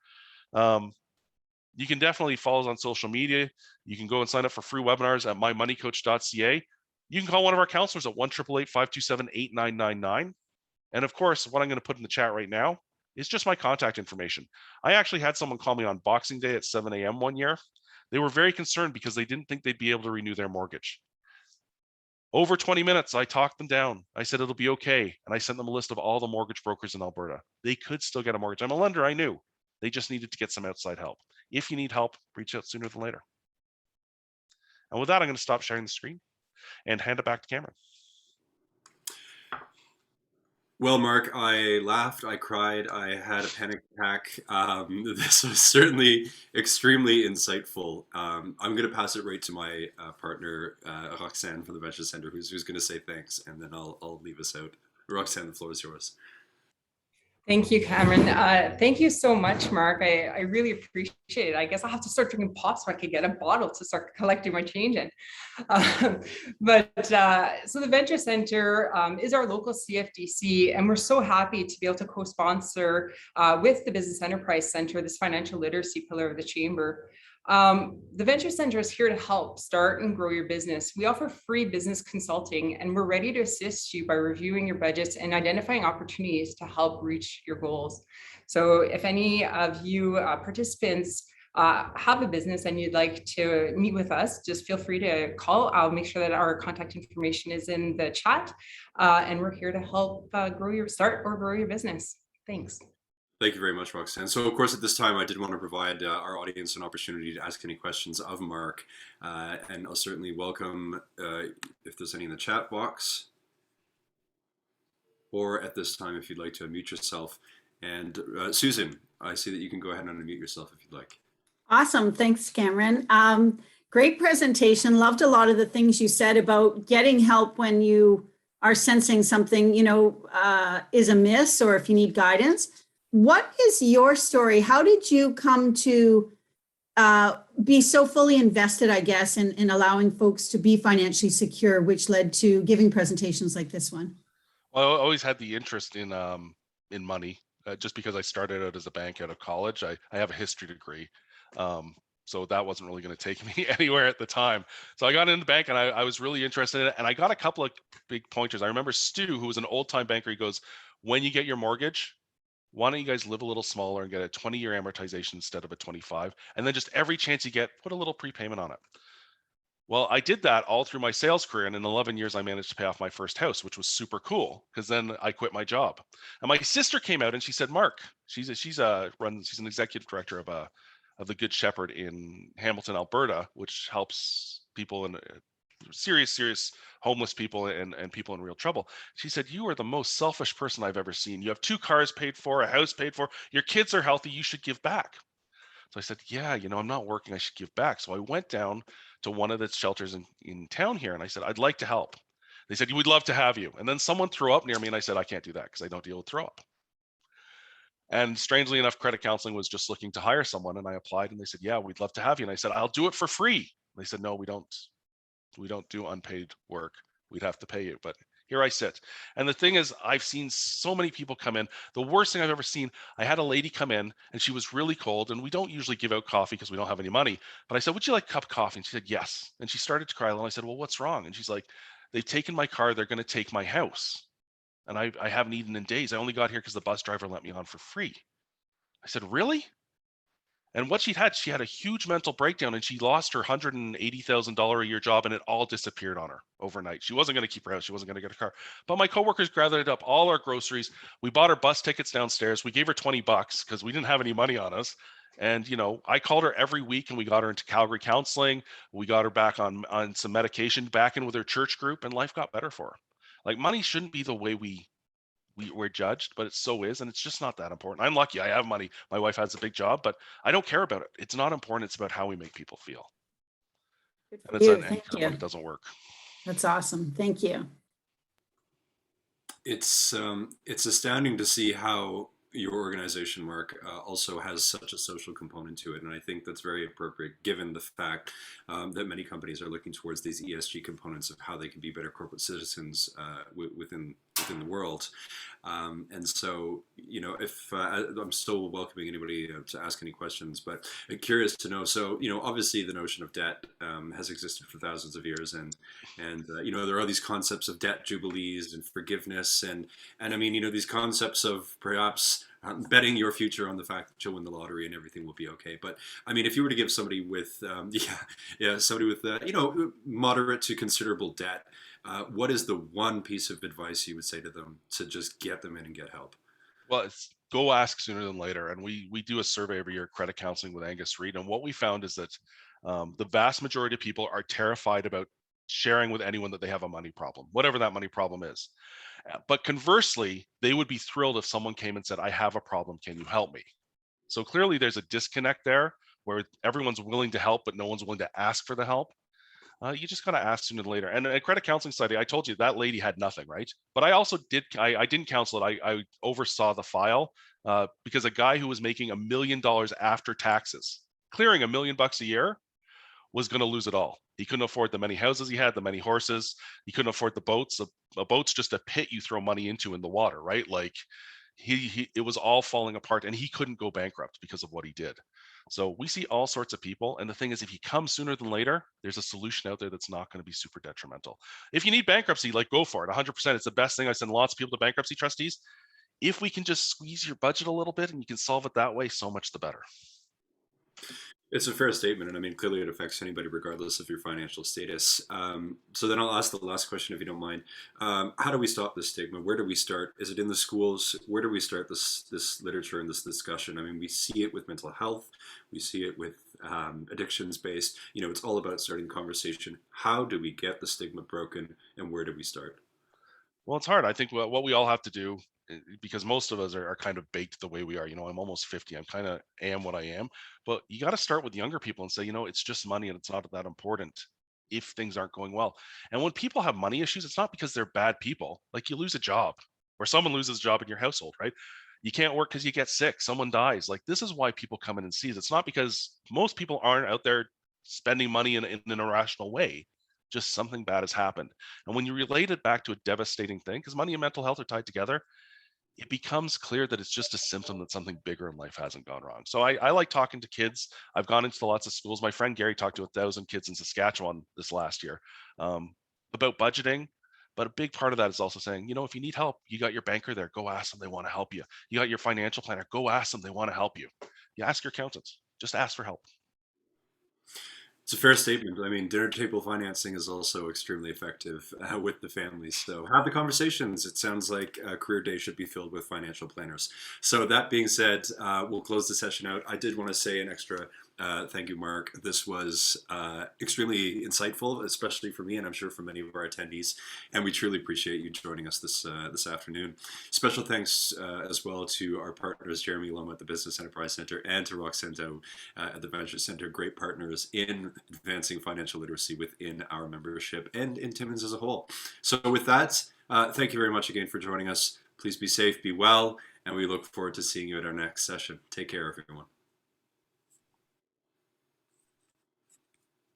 You can definitely follow us on social media. You can go and sign up for free webinars at mymoneycoach.ca. You can call one of our counselors at 1-888-527-8999. And of course, what I'm going to put in the chat right now is just my contact information. I actually had someone call me on Boxing Day at 7 a.m. one year. They were very concerned because they didn't think they'd be able to renew their mortgage. Over 20 minutes, I talked them down. I said, it'll be okay. And I sent them a list of all the mortgage brokers in Alberta. They could still get a mortgage. I'm a lender, I knew. They just needed to get some outside help. If you need help, reach out sooner than later. And with that, I'm going to stop sharing the screen and hand it back to Cameron. Well, Mark, I laughed, I cried, I had a panic attack. This was certainly extremely insightful. I'm going to pass it right to my partner, Roxanne from the Venture Center, who's going to say thanks, and then I'll leave us out. Roxanne, the floor is yours. Thank you, Cameron. Thank you so much, Mark. I really appreciate it. I guess I'll have to start drinking pop so I could get a bottle to start collecting my change in. So the Venture Center is our local CFDC, and we're so happy to be able to co-sponsor with the Business Enterprise Center this financial literacy pillar of the Chamber. The Venture Center is here to help start and grow your business. We offer free business consulting, and we're ready to assist you by reviewing your budgets and identifying opportunities to help reach your goals. So if any of you participants have a business and you'd like to meet with us, just feel free to call. I'll make sure that our contact information is in the chat, and we're here to help start or grow your business. Thanks. Thank you very much, Roxanne. So, of course, at this time, I did want to provide our audience an opportunity to ask any questions of Mark, and I'll certainly welcome if there's any in the chat box, or at this time, if you'd like to unmute yourself. And Susan, I see that you can go ahead and unmute yourself if you'd like. Awesome. Thanks, Cameron. Great presentation. Loved a lot of the things you said about getting help when you are sensing something, is amiss, or if you need guidance. What is your story? How did you come to be so fully invested, I guess, in allowing folks to be financially secure, which led to giving presentations like this one? Well, I always had the interest in money, just because I started out as a bank out of college. I have a history degree, so that wasn't really going to take me anywhere at the time. So I got into the bank, and I was really interested in it, and I got a couple of big pointers. I remember Stu, who was an old-time banker, he goes, when you get your mortgage, why don't you guys live a little smaller and get a 20-year amortization instead of a 25? And then just every chance you get, put a little prepayment on it. Well, I did that all through my sales career. And in 11 years, I managed to pay off my first house, which was super cool, because then I quit my job. And my sister came out and she said, Mark, she's an executive director of the Good Shepherd in Hamilton, Alberta, which helps people in serious homeless people and people in real trouble. She said, you are the most selfish person I've ever seen. You have 2 cars paid for, a house paid for, your kids are healthy, you should give back. So I said, yeah, I'm not working, I should give back. So I went down to one of the shelters in town here, and I said, I'd like to help. They said, we'd love to have you. And then someone threw up near me, and I said, I can't do that because I don't deal with throw up. And strangely enough, Credit Counseling was just looking to hire someone, and I applied, and they said, yeah, we'd love to have you. And I said, I'll do it for free. And they said, no, we don't do unpaid work. We'd have to pay you. But Here I sit. And the thing is, I've seen so many people come in. The worst thing I've ever seen, I had a lady come in and she was really cold, and we don't usually give out coffee because we don't have any money. But I said, would you like a cup of coffee? And she said, yes. And she started to cry. And I said, well, what's wrong? And she's like, they've taken my car. They're going to take my house. And I haven't eaten in days. I only got here because the bus driver let me on for free. I said, really? And what she had a huge mental breakdown, and she lost her $180,000 a year job, and it all disappeared on her overnight. She wasn't going to keep her house. She wasn't going to get a car. But my coworkers gathered up all our groceries. We bought her bus tickets downstairs. We gave her $20 because we didn't have any money on us. And, you know, I called her every week, and we got her into Calgary counseling. We got her back on some medication, back in with her church group, and life got better for her. Like, money shouldn't be the way we're judged, but it so is, and it's just not that important. I'm lucky I have money. My wife has a big job, but I don't care about it. It's not important. It's about how we make people feel. Good And for it's you. an Thank anchor you. when it doesn't work. That's awesome. Thank you. It's astounding to see how your organization, Mark, also has such a social component to it, and I think that's very appropriate given the fact that many companies are looking towards these ESG components of how they can be better corporate citizens within the world. And so, you know, if I'm still welcoming anybody to ask any questions, but I'm curious to know. So, you know, obviously the notion of debt has existed for thousands of years, and you know, there are these concepts of debt jubilees and forgiveness, and I mean, you know, these concepts of perhaps betting your future on the fact that you'll win the lottery and everything will be okay. But I mean, if you were to give somebody with somebody with you know, moderate to considerable debt, what is the one piece of advice you would say to them to just get them in and get help? Well, it's go ask sooner than later. And we do a survey every year, credit counseling with Angus Reid. And what we found is that the vast majority of people are terrified about sharing with anyone that they have a money problem, whatever that money problem is. But conversely, they would be thrilled if someone came and said, I have a problem. Can you help me? So clearly there's a disconnect there where everyone's willing to help, but no one's willing to ask for the help. You just got to ask sooner than later. And at Credit Counseling Society, I told you that lady had nothing, right? But I also I didn't counsel it. I oversaw the file because a guy who was making $1 million after taxes, clearing $1 million a year, was going to lose it all. He couldn't afford the many houses he had, the many horses. He couldn't afford the boats. A boat's just a pit you throw money into in the water, right? Like it was all falling apart, and he couldn't go bankrupt because of what he did. So we see all sorts of people. And the thing is, if you come sooner than later, there's a solution out there that's not going to be super detrimental. If you need bankruptcy, like, go for it 100%. It's the best thing. I send lots of people to bankruptcy trustees. If we can just squeeze your budget a little bit and you can solve it that way, so much the better. It's a fair statement, and I mean, clearly it affects anybody regardless of your financial status. So then I'll ask the last question, if you don't mind. How do we stop this stigma? Where do we start? Is it in the schools? Where do we start this literature and this discussion? I mean, we see it with mental health. We see it with addictions based. You know, it's all about starting conversation. How do we get the stigma broken, and where do we start? Well, it's hard. I think what we all have to do, because most of us are kind of baked the way we are. You know, I'm almost 50. I'm kind of am what I am. But you got to start with younger people and say, you know, it's just money and it's not that important if things aren't going well. And when people have money issues, it's not because they're bad people. Like, you lose a job or someone loses a job in your household, right? You can't work because you get sick. Someone dies. Like, this is why people come in and see it. It's not because most people aren't out there spending money in an irrational way. Just something bad has happened. And when you relate it back to a devastating thing, because money and mental health are tied together, it becomes clear that it's just a symptom that something bigger in life hasn't gone wrong. So I like talking to kids. I've gone into lots of schools. My friend Gary talked to 1,000 kids in Saskatchewan this last year about budgeting. But a big part of that is also saying, you know, if you need help, you got your banker there, go ask them, they want to help you. You got your financial planner, go ask them, they want to help you. You ask your accountants, just ask for help. It's a fair statement. I mean, dinner table financing is also extremely effective with the families. So have the conversations. It sounds like a career day should be filled with financial planners. So that being said, we'll close the session out. I did want to say an extra thank you, Mark. This was extremely insightful, especially for me, and I'm sure for many of our attendees. And we truly appreciate you joining us this afternoon. Special thanks as well to our partners, Jeremy Loma at the Business Enterprise Center and to Roxento at the Venture Center, great partners in advancing financial literacy within our membership and in Timmins as a whole. So with that, thank you very much again for joining us. Please be safe, be well, and we look forward to seeing you at our next session. Take care, everyone.